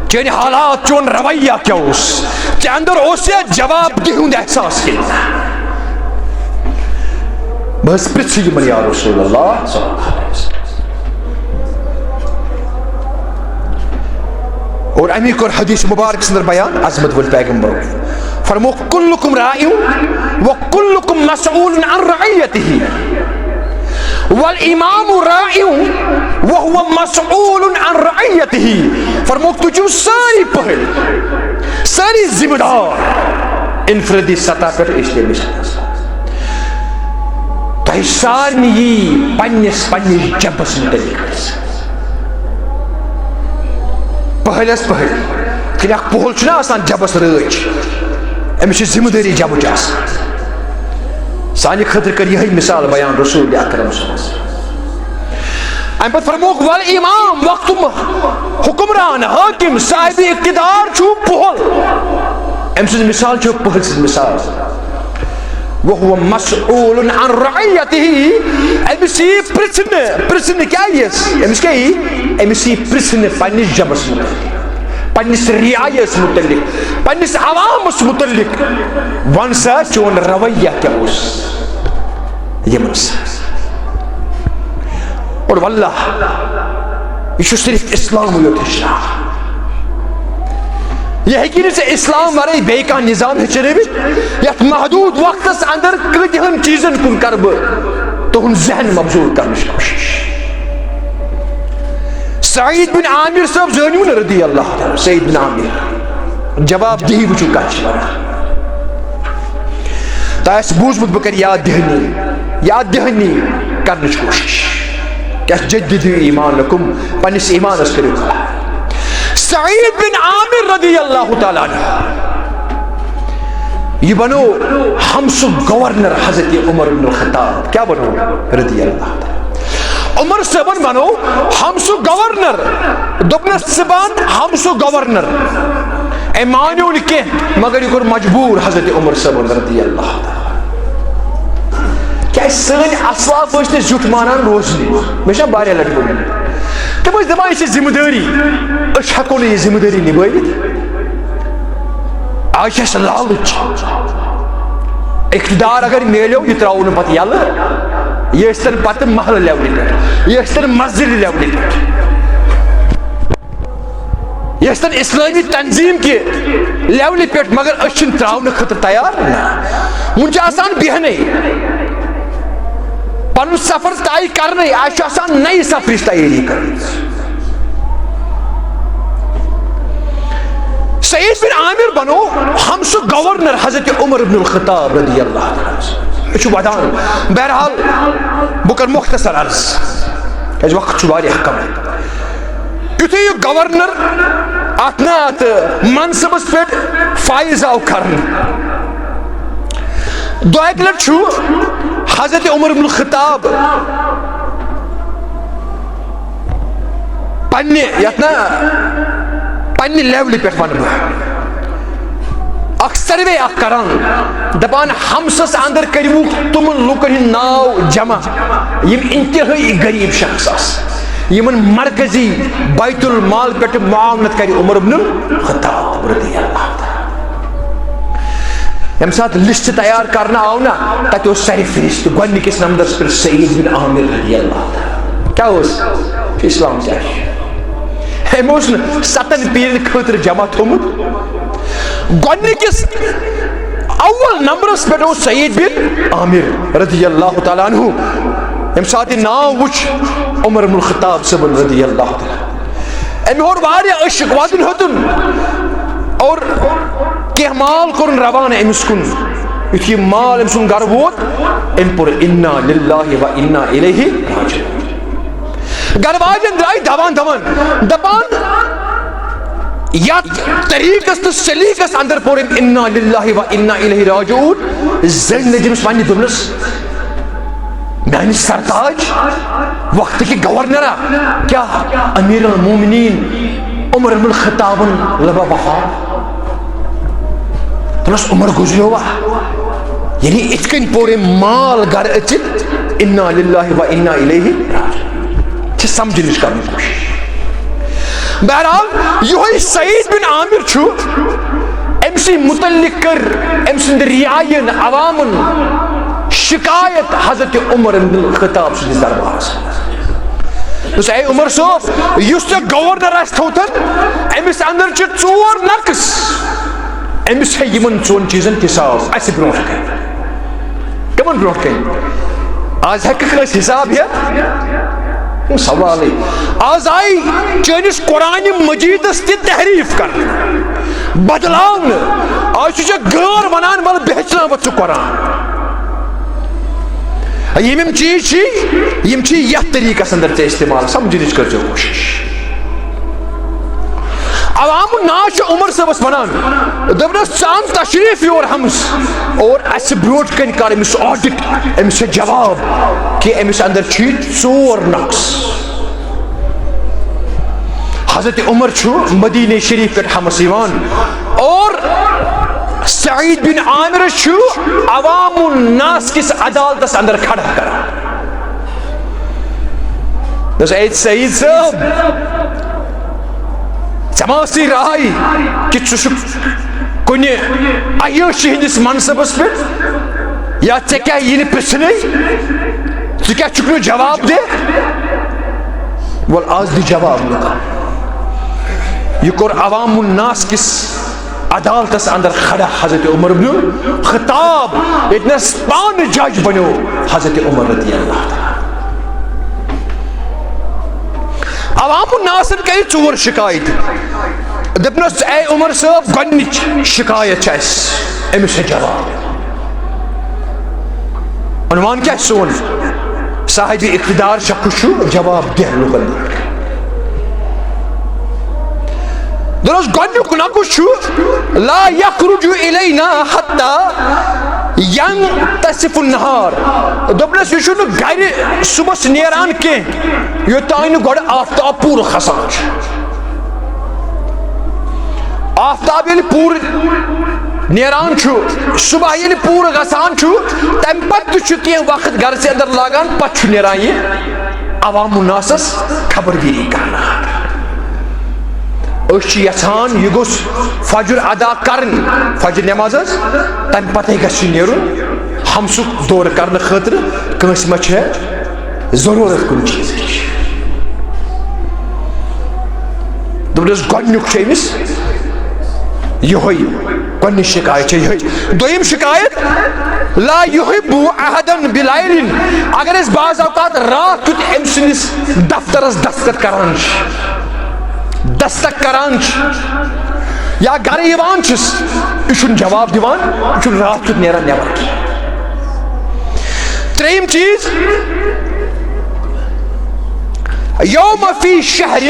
چٲنۍ حالات چون رویہ کیٛاہ اوس ژےٚ اندر اوس یا جواب دِہُن احساس کِنہٕ بہٕ حظ پرژھٕ یِمن یا رسول اللہ صلی اللہ علیہ وسلم اور امی کوٚر حدیث مبارک سندر بیان عظمت وٲلۍ پیغمبر فرموک کلکم راعی وکلکم مسئول عن رعیتہ والامام راعی وهو مسئول عن رعیتہ فرموک تُہۍ چھِو سٲری پٔہرۍ سٲری ذمہ دار انفرادی سطح پٮ۪ٹھ اجتماعی سطح تۄہہِ سارنٕے یی پننِس جبس متعلق پہلس پہل کہ اکھ پہل چھُنہ آسان جبس رٲچھ أمِس چھِ ذمہ دٲری جبٕچ آسان سانہِ خٲطرٕ کٔر یِہے مثال بیان رسول اکرم صلی اللہ علیہ وسلم امہِ پتہٕ فرموک والامام وقتم حکمران حٲکِم صاحب اقتدار چھُ پہل أمۍ سٕنٛز مثال چھِ پہل سٕنٛز مثال وهو مسؤول عن رعیتہ أمِس یی پرژھنہٕ کیٛاہ یِیَس أمِس کیٛاہ یی أمِس یی پرژھنہٕ پننِس جبس متعلق پننِس رعایس متعلق پننِس عوامس متعلق ون سا چون رویہ کیٛاہ اوس یِمن اور واللہ یہ چھُ صرف اسلامٕے یوت ہیٚچھناوان یہ ہیٚکہِ نہٕ ژےٚ اسلام ورٲے بیٚیہِ کانٛہہ نظام ہیٚچھنٲوِتھ یتھ محدوٗد وقتس اندر کۭتِہن چیٖزن کُن کرٕ بہٕ تُہُنٛد ذہن مبزوٗل کرنٕچ کوٗشش سعید بن عامر صٲب زٲنِو نہٕ رضی اللہ تعالیٰ سعید بن عامر جواب دہی وٕچھِو کتھ چھِ ونان تۄہہِ آسہِ بوٗزمُت بہٕ کرٕ یاد دہانی کرنٕچ کوٗشش کیٛاہ جدیدو ایمانکم پننِس ایمانس کٔرِو سعید بن عامر رضی اللہ تعالیٰ عنہ یہ بنو ہمسُک گورنر حضرت عمر بن الخطاب کیا بنو رضی اللہ تعالیٰ عمر صٲبن بنو ہمسُک گورنر دوٚپنس ژٕ بن ہمسُک گورنر أمۍ مانیو نہٕ کینٛہہ مگر یہ کوٚر مجبوٗر حضرت عمر صٲبن رضی اللہ تعالیٰ کیٛازِ سٲنۍ اسلاف ٲسۍ نہٕ زیُٹھ مانان روزنہِ مےٚ چھُنہ واریاہ لٹہِ ووٚنمُت تِم ٲسۍ دپان یہِ چھِ ذمہٕ دٲری أسۍ ہٮ۪کو نہٕ یہِ ذمہٕ دٲری نِبٲوِتھ آز چھِ اَسہِ لالٕچ اقتدار اگر میلیو یہِ ترٛاوو نہٕ پتہٕ یلہٕ یہِ ٲسۍتن پتہٕ محلہٕ لیولہِ پٮ۪ٹھ یہِ ٲسۍتن مسجِد لیولہِ پٮ۪ٹھ یہِ ٲسۍتن اسلٲمی تنظیٖم کہِ لیولہِ پٮ۪ٹھ مگر أسۍ چھِنہٕ ترٛاونہٕ خٲطرٕ تیار وُنہِ چھِ آسان بیہنٕے پنُن سفر طے کرنے آج چھُ آسان نئی سفرٕچ تیٲری کرٕنۍ سعید بن عامر بنو ہمسُک گورنر حضرت عمر بن الخطاب رضی اللہ عنہ یہ چھُ ودان بہرحال بہٕ کرٕ مختصر عرض کیٛازِ وقت چھُ واریاہ کم یُتھُے یہِ گورنر اتھ منصبس پٮ۪ٹھ فٲیض آو کرنہٕ دۄیہِ لٹہِ چھُ حضرت عمر بن الخطاب پننہِ لیولہِ پٮ۪ٹھ ونہٕ بہٕ اکھ سروے اکھ کران دپان ہمسس اندر کٔرۍوُکھ تِمن لُکن ہٕنٛدۍ ناو جمع یِم انتہٲیی غریب شخص آسہٕ یِمن مرکزی بیت المال پٮ۪ٹھ معاونت کرِ عمر بن الخطاب رضی اللہ تعالیٰ ییٚمہِ ساتہٕ لسٹ تیار کرنہٕ آو نا تتہِ اوس سرِ فہرست گۄڈنِکِس نمبرس پٮ۪ٹھ سعید بن عامر رضی اللہ تعالیٰ کیٛاہ اوس اسلام چاہیے أمۍ اوس نہٕ 7 پیٖرن خٲطرٕ جمع تھوٚمُت گۄڈنِکِس اول نمبرس پٮ۪ٹھ اوس سعید بن عامر رضی اللہ تعالیٰ عنہ ییٚمہِ ساتہٕ یہِ ناو وٕچھ عمر بن الخطاب صٲبن رضی اللہ تعالیٰ أمۍ ہور واریاہ عشق وَدُن ہیوٚتُن اور کینٛہہ مال کوٚرُن روانہٕ أمِس کُن یُتھ یہِ مال أمۍ سُنٛد گرٕ ووت أمۍ پوٚر اِنا لِلّٰہِ و اِنا اِلیہِ راجعوٗن گھر والن درائے دپان یا طریقس تو سلیقس اندر پورم انا للہ و انا الیہ راجعون زن نجمس ونہ دپنس میانہ سرتاج وقت کی گورنرا کیا امیر المومنین عمر بن الخطاب لبا بہا دپنس عمر گزریو وا یعنی ات کن پورے مال گھر اچت انا للہ و انا الیہ راجعون چھ سمجھنچ کرن کوشش بہرحال یہ سعید بن عامر چھو ام سی متعلق کر ام سند رعاین عوامن شکایت حضرت عمر بن الخطاب سندس دربارس اس اے عمر صاحب یس ژے گورنر آس تھوتن امس اندر چھ ژور نقص امس ہے یمن ژون چیزن حساب اس برونٹ کن کمن برونٹ کن آج ہیکھ اس حساب ہے سوال آز آئی چانس قرآن مجیدس تہ تحریف کر بدلاون آج غیر ونان مل بہچنا وت قرآن یم چیز یتھ طریقس اندر ژے استعمال سمجھنچ کر کوشش عوام الناس عمر صاحبس ونان دپنس ژان تشریف یور ہمس اور اس بروٹ کن کر امس آڈٹ امس جواب کہ امس اندر چھ ژور نقص حضرت عمر چھو مدینہ شریف پہ ہمس یوان اور سعید بن عامر چھو عوام الناس کس عدالتس اندر کھڑا کرا دس اے سعید صاحب ژماسی رائے کہ کن عیاشی ہندس منصبس پہ یا ژے کیا یہ پرژھنے ژٕ کیا چھُکھ نہٕ جواب دے ول آز دی جواب لکا یہ کور عوام الناس کس عدالتس اندر کھڑا حضرت عمر بن الخطاب اتنس پان جج بنو حضرت عمر رضی اللہ تعالی عوام الناس کئی ژور شکایت دپنس اے عمر صاحب گۄڈنِچ شکایت چھ اس امس جواب عنوان کیا سون صاحب اقتدار شخص چھو جواب دہ لوکن درس گۄڈنیُک نقص چھُ لا یخرج الینا حتی ینتصف النہار دپنس یہ چھُنہٕ گھرِ صبحس نیران کینٛہہ یوٚتانۍ نہٕ گۄڈٕ آفتاب پوٗرٕ کھسان چھُ آفتاب ییٚلہِ پوٗرٕ نیران چھُ صبح ییٚلہِ پوٗرٕ گژھان چھُ تمہِ پتہٕ تہِ چھُ کینٛہہ وقت گرسٕے اندر لاگان پتہٕ چھُ نیران یہِ عوام الناسس خبرگیری کرنہٕ أسۍ یژھان یہ گوٚژھ فجر ادا کرن فجر نماز تمہِ پتہٕ گژھِ نیرُن ہمسُک دورٕ کرنہٕ خٲطرٕ کٲنٛسہِ ما چھےٚ ضروٗرت کُنہِ چیٖزٕچ دوٚپنس گۄڈنیُک چھُ أمِس یہوے گۄڈنِچ شکایت چھےٚ یہوے دوٚیِم شکایت لا یحب احدن بلیل اگر أسۍ بعض اوقات رات کیُتھ أمۍ سٕنٛدِس دفترس دستخط کران چھِ دستک کران یا گھر یوان چھس یہ چھُنہٕ جواب دِوان یہ چھُنہٕ رات کیُتھ نیران نیبر ترٛیٚیِم چیٖز یوم فی شہر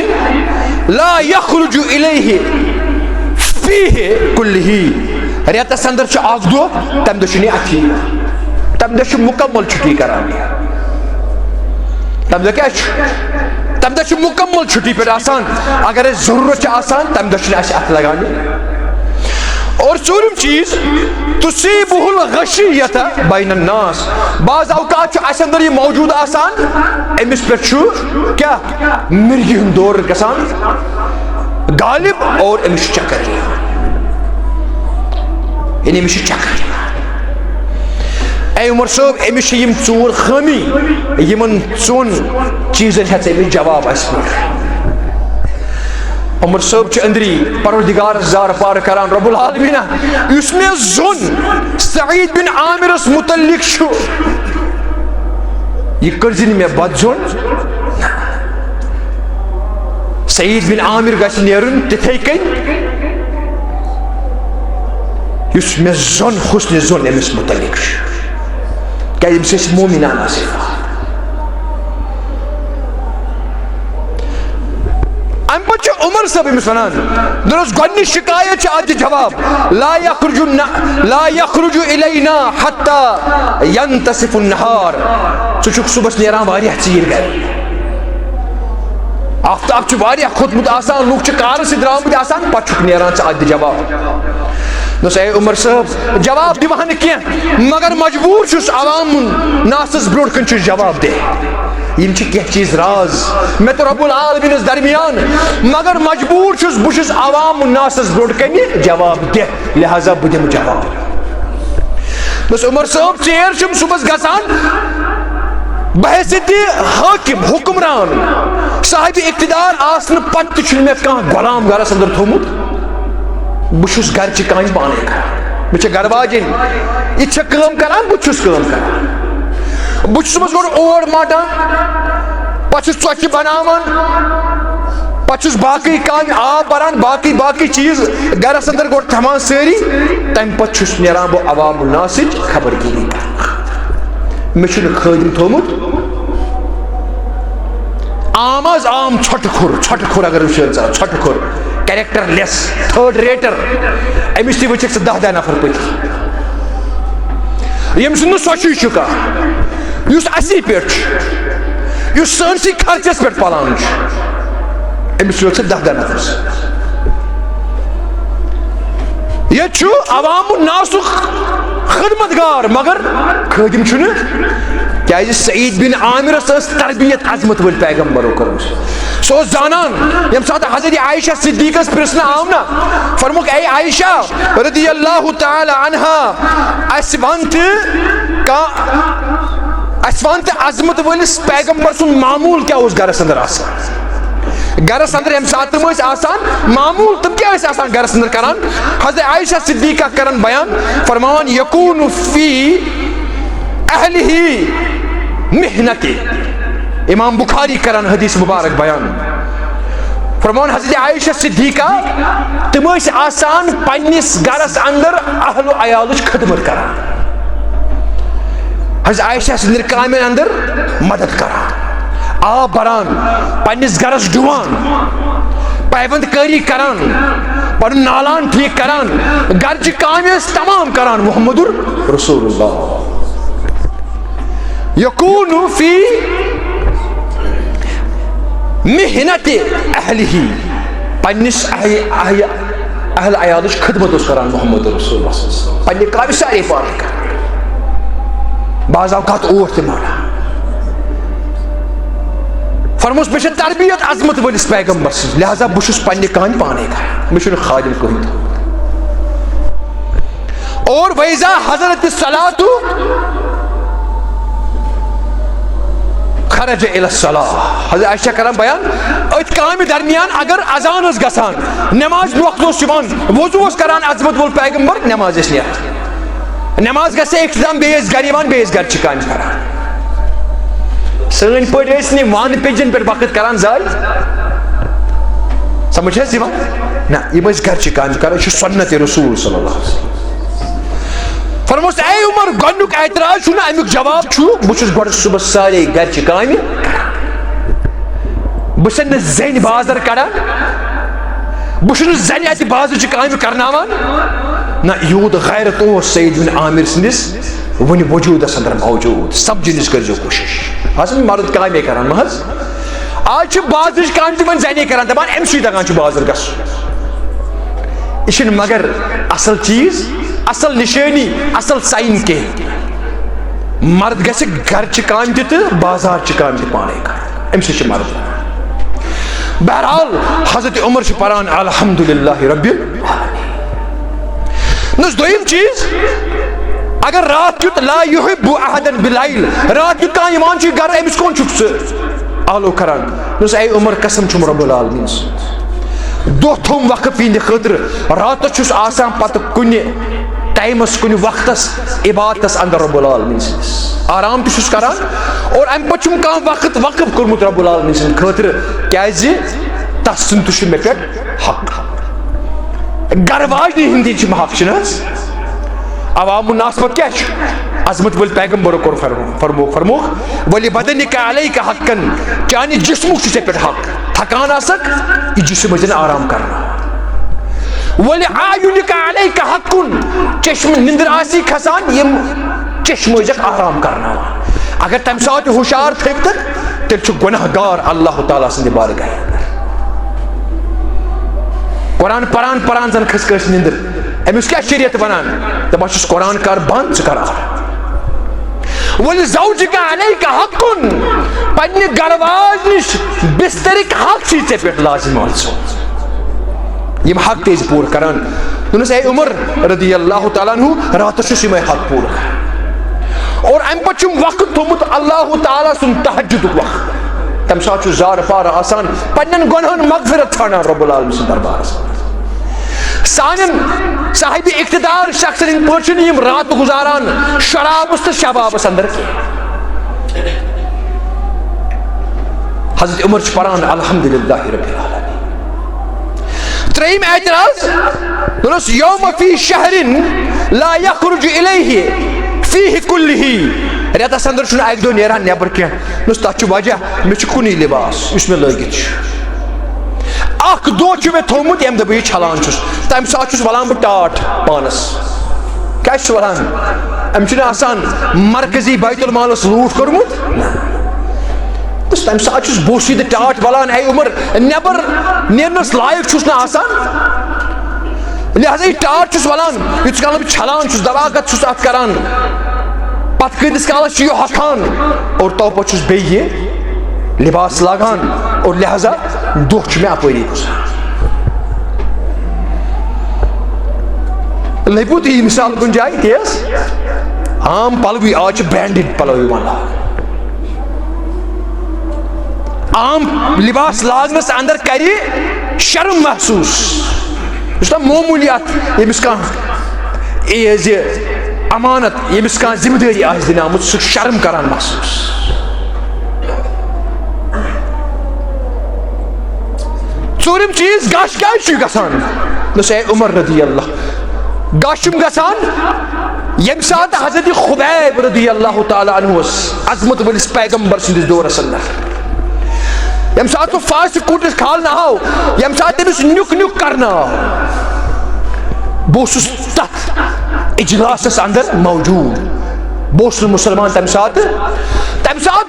لا یخرج الیہ فیہ کلہ ریتس اندر چھُ اکھ دۄہ تمہِ دۄہ چھُنہٕ یہِ اتھی تمہِ دۄہ چھُ مکمل چھُٹی کران تمہِ دۄہ کیٛاہ چھُ تمہِ دۄہ چھُ مکمل چھُٹی پٮ۪ٹھ آسان اگر اَسہِ ضروٗرت چھِ آسان تمہِ دۄہ چھُنہٕ اَسہِ اتھ لگان اور ژوٗرِم چیٖز تصیبہ الغشیۃ بین الناس بعض اوقات چھُ اَسہِ اندر یہِ موجوٗد آسان أمِس پٮ۪ٹھ چھُ کیٛاہ مرگہِ ہُنٛد دور گژھان غالب اور أمِس چھُ چکر یِوان یعنی أمِس چھُ چکر یِوان اے عمر صٲب أمِس چھِ یِم ژور خٲمی یِمن ژۄن چیٖزن ہٮ۪ژ أمِس جواب اَسہِ پٮ۪ٹھ عمر صٲب چھُ أنٛدری پروردگارس زارٕ پارٕ کران رب العالمیٖنہ یُس مےٚ زوٚن سعید بن عامرس متعلق چھُ یہِ کٔرزِ نہٕ مےٚ بد زوٚن سعید بن عامر گژھِ نیرُن تِتھے کٔنۍ یُس مےٚ زوٚن حُسنہِ زوٚن أمِس متعلق چھُ کیٛازِ أمِس ٲسۍ مومِنانہ صفات ام پچ عمر صاحب امس ونان درس گۄڈنِچ شکایت چھ اتھ جواب لا یخرج الینا حتی ینتصف النہار ژٕ چھُکھ صبحس نیران واریاہ ژیٖرۍ گرِ آفتاب چھُ واریاہ کھوٚتمُت آسان لُکھ چھِ کارٕ سۭتۍ درٛامٕتۍ آسان پتہٕ چھُکھ نیران ژٕ اتھ جواب دوٚپُس اے عمر صٲب جواب دِوہا نہٕ کینٛہہ مگر مجبوٗر چھُس عوامُن ناسس برونٛٹھ کَنۍ چھُس جواب دہ یم چھ کینٛہہ چیٖز راز مےٚ تہٕ رب العالمیٖنس درمیان مگر مجبوٗر چھُس بہٕ چھُس عوام الناسس برونٛٹھ کَنہِ جواب دہ لہذا بہٕ دِمہٕ جواب دوٚپُس عمر صٲب ژیر چھُم صبحس گژھان بحیثیت حٲکِم حُکمران صاحب اقتدار آسنہٕ پتہٕ تہِ چھُنہٕ مےٚ کانٛہہ غلام گرس انٛدر تھوٚمُت بہٕ چھُس گرچہِ کامہِ پانے کران مےٚ چھِ گرٕ واجِنۍ یہِ تہِ چھےٚ کٲم کران بہٕ تہِ چھُس کٲم کران بہٕ چھُس صُبحس گۄڈٕ اوڑ ماٹان پتہٕ چھُس ژۄچہِ بناوان پتہٕ چھُس باقٕے کامہِ آب بران باقٕے چیٖز گرس انٛدر گۄڈٕ تھاوان سٲری تمہِ پتہٕ چھُس نیران بہٕ عوام الناسٕچ خبر گیری کران مےٚ چھُنہٕ خٲدِم تھوٚمُت عام حظ عام ژھۄٹہٕ کھُر اگر وٕچھو ژھۄٹہٕ کھُر کیریکٹر لیس تھٲرڈ ریٹر أمِس تہِ وٕچھکھ ژٕ 10 نفر پٔتھۍ ییٚمہِ سُنٛد نہٕ سۄچُے چھُ کانٛہہ یُس اسی پٮ۪ٹھ چھُ یُس سٲنسٕے خرچس پٮ۪ٹھ پلان چھُ أمِس وٕچھکھ ژٕ 10 نفر ییٚتہِ چھُ عوام الناسُک خدمت گار مگر خٲدِم چھُنہٕ کیازِ سعید بن عامرس ٲس تربیت عظمت وٲلۍ پیغمبرو کٔرمٕژ سُہ اوس زانان ییٚمہِ ساتہٕ حضرت عائشہ صدیقس پرژھنہٕ آو نا فرموکھ اے عائشہ رضی اللہ تعالی عنہا اسہِ ون تہٕ عظمت وٲلِس پیغمبر سُنٛد معموٗل کیاہ اوس گرس انٛدر آسان گرس انٛدر ییٚمہِ ساتہٕ تِم ٲسۍ آسان معموٗل تِم کیاہ ٲسۍ آسان گرس انٛدر کران حضرت عائشہ صدیقہ کران بیان فرماوان یکون فی اہلہِ محنت امام بخاری کران حدیث مبارک بیان فرماوان حضرت عائشہ صدیقہ تِم ٲسۍ آسان پننِس گرس انٛدر اہل و عیالٕچ خدمت کران حضرت عائشہ سٕنٛدِ کامٮ۪ن انٛدر مدد کران آب بران پننِس گرس ڈُوان پیوند کٲری کران پنُن نالان ٹھیٖک کران گرچہِ کامہِ ٲسۍ تمام کران محمد رسول اللہ یکون فی محنت اہلہِ پننِس اہل عیالٕچ خدمت اوس کران محمد رسول اللہ پننہِ کامہِ سارے پانے کران بعض اوقات اوٹ تہِ ماران فرموس مےٚ چھےٚ تربیت عظمت وٲلِس پیغمبر سٕنٛز لہذا بہٕ چھُس پننہِ کامہِ پانے کران مےٚ چھُنہٕ خادِم کٕہٕنۍ اور ویزا حضرت الصلاۃ خرج الى الصلاة حضرت عائشہ کران بیان أتھۍ کامہِ درمیان اگر اذان ٲس گژھان نماز وقت اوس یِوان وضوٗ اوس کران عظمت وول پیغمبر نماز ٲسۍ نیران نماز گژھِ اختتام بیٚیہِ ٲسۍ گرِ یِوان بیٚیہِ ٲسۍ گرچہِ کامہِ کران سٲنۍ پٲٹھۍ ٲسۍ نہٕ وانہٕ پیٚجن پٮ۪ٹھ وقت کران ضایع سمجھ حظ یِوان نہ یِم ٲسۍ گرچہِ کامہِ کران یہِ چھُ سنت رسول صلی اللہ علیہ وسلم فرموس اے عمر گۄڈنیُک اعتراض چھُنہٕ امیُک جواب چھُ بہٕ چھُس گۄڈٕ صبحس سارے گرچہِ کامہِ بہٕ چھُسَن نہٕ زَنہِ بازر کڑان بہٕ چھُس نہٕ زَنہِ اَتہِ بازرٕچہِ کامہِ کرناوان نہ یوٗت غیرت اوس سعید بن عامر سٕنٛدِس وُنہِ وجوٗدس انٛدر موجوٗد سمجھنٕچ کٔرۍزیو کوٗشش آسان مرد کامے کران مہ حظ آز چھِ بازرٕچ کامہِ تہِ وۄنۍ زَنے کران دپان اَمہِ سۭتۍ تگان چھُ بازر گژھُن یہِ چھُنہٕ مگر اصل چیٖز اصل نشٲنی اصل ساین کینٛہہ مرد گژھِ گرچہِ کامہِ تہِ تہٕ بازارچہِ کامہِ تہِ پانے کرٕنۍ اَمہِ سۭتۍ چھُ مرد بہرحال حضرت عمر چھُ پران الحمدللہ رب العالمین دوٚیِم چیٖز اگر رات کیُتھ لا یحب احدن بِاللیل رات کیُتھ کانٛہہ یِوان چھُ گرٕ أمِس کون چھُکھ ژٕ آلو کران دوٚپُس اے عمر قسم چھُم رب العالمیٖن سُنٛد دۄہ تھوٚم وقف یِہنٛدِ خٲطرٕ راتس چھُس آسان پتہٕ کُنہِ ٹایمس کُنہِ وقتس عبادتس انٛدر رب العالمیٖن سٕنٛدِس آرام تہِ چھُس کران اور امہِ پتہٕ چھُم کانٛہہ وقت وقف کوٚرمُت رب العالمیٖن سٕنٛدِ خٲطرٕ کیازِ تس سُنٛد تہِ چھُ مےٚ پٮ۪ٹھ حق گرٕ واجنہِ ہِنٛدۍ چھِم حق چھِنہٕ حظ عوام الناس پتہٕ کیاہ چھُ عظمت ول پیغمبر کور فرموک ولی بدنک علیک حقن چانہ جسمک چھ پہ حق تھکان آسک یہ جسم جن آرام کرنا ولی عیونک علیک حقن چشم نندر آسی کھسان یم چشم جک آرام کرنا اگر تم سات ہوشیار تھک تیل چھ گناہ گار اللہ تعالیٰ سندی بارگاہ قرآن پران پران زن کھس کھس نندر امس کیا شریعت ونان دپان چھس قرآن کار بند ث کر ولی زوجک علیک حقن پنہ گرواز نش بسترک حق چھ ژے پہ لازم یم حق تیز پور کران دنس اے عمر رضی اللہ تعالیٰ عنہ راتس چھس یمے حق پور اور ام پتہ چھم وقت تھومت اللہ تعالیٰ سن تہجد وقت تم سات زار پار آسان پنن گنہن مغفرت ژھانڈان رب العالمین سن دربارس سانن صاحب اقتدار شخص ہند پٲٹھۍ یم رات گزاران شرابس تو شبابس اندر حضرت عمر چھ پران الحمدللہ رب العالمین تریم اعتراض دنس یوم فی شہر لا یخرج الیہ فیہ کلہ ریتس اندر چھُنہٕ اکہ دۄہ نیران نیبر کینٛہہ نس تتھ چھُ وجہ مےٚ چھُ کُنی لباس یُس مےٚ لٲگِتھ چھُ اکھ دۄہ چھُ مےٚ تھومُت ییٚمہِ دۄہ بہٕ یہِ چھلان چھُس تمہِ ساتہٕ چھُس ولان بہٕ ٹاٹھ پانس کیٛازِ چھُس ولان أمۍ چھُنہٕ آسان مرکزی بیت المالس لوٗٹھ کوٚرمُت تمہِ ساتہٕ چھُس بہٕ سیٖدٕ ٹاٹھ ولان اے عمر نیبر نیرنس لایق چھُس نہٕ آسان لہذا یہ ٹاٹھ چھُس ولان یُتس کال بہٕ چھلان چھُس دواغت چھُس اتھ کران پتہ کۭتِس کالس چھُ یہ ہۄکھان اور تو پتہٕ چھُس بیٚیہِ یہ لباس لاگان اور لہذا دۄہ چھُ مےٚ اپٲری گُزران لبِو تُہۍ یہِ مثال کُنہِ جایہِ تیز عام پلوٕے آز چھِ برینڈڈ پلو یِوان لاگنہٕ عام لباس لاگنس اندر کرِ شرم محسوس یُس نا معمولیات ییٚمِس کانٛہہ ایز امانت ییٚمِس کانٛہہ ذمہٕ دٲری آسہِ دِنہٕ آمُت سُہ شرم کران محسوس ژوٗرِم چیٖز گش کیٛازِ چھُ گژھان دوٚپُس اے عمر رضی اللہ گش چھُم گژھان ییٚمہِ ساتہٕ حضرت خُبیب رضی اللہ تعالیٰ عنہ عظمت وٲلِس پیغمبر سٕنٛدِس دورس اندر ییٚمہِ ساتہٕ سُہ فاسہِ کوٗٹس کھالنہٕ آو ییٚمہِ ساتہٕ تٔمِس نیُک نیُک کرنہٕ آو بہٕ اوسُس تتھ اجلاسس اندر موجود بہٕ اوسُس نہٕ مُسلمان تمہِ ساتہٕ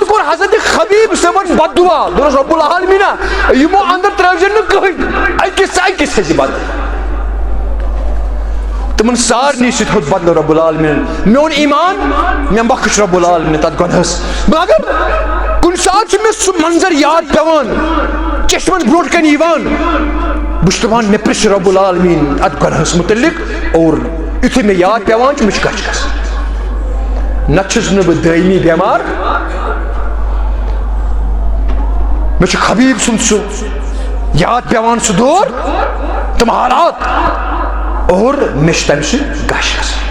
کوٚر حضرت خبیب صٲبن بد دعا دوٚپنس رب العالمینا یِمو اندر ترٲوزن نہٕ کٕہٕنۍ أکِس ہیٚژِ بدل تمن سارنٕے سۭتۍ ہیوٚت بدلہٕ رب العالمیٖنن میون ایمان مےٚ بخش رب العالمیٖن تتھ گۄنہس مگر کُنہِ ساتہٕ چھُ مےٚ سُہ منظر یاد پیوان چشمن برونٛٹھ کنہِ یِوان بہٕ چھُس دپان مےٚ پرژھ رب العالمیٖن اتھ گۄنہس متعلق اور یُتھُے مےٚ یاد پیوان چھُ مےٚ چھُ گش گژھان نتہٕ چھُس نہٕ بہٕ دٲیمی بٮ۪مار مےٚ چھُ خبیب سُنٛد سُہ یاد پیوان سُہ دور تِم حالات اور مےٚ چھُ تمہِ سۭتۍ گش گژھان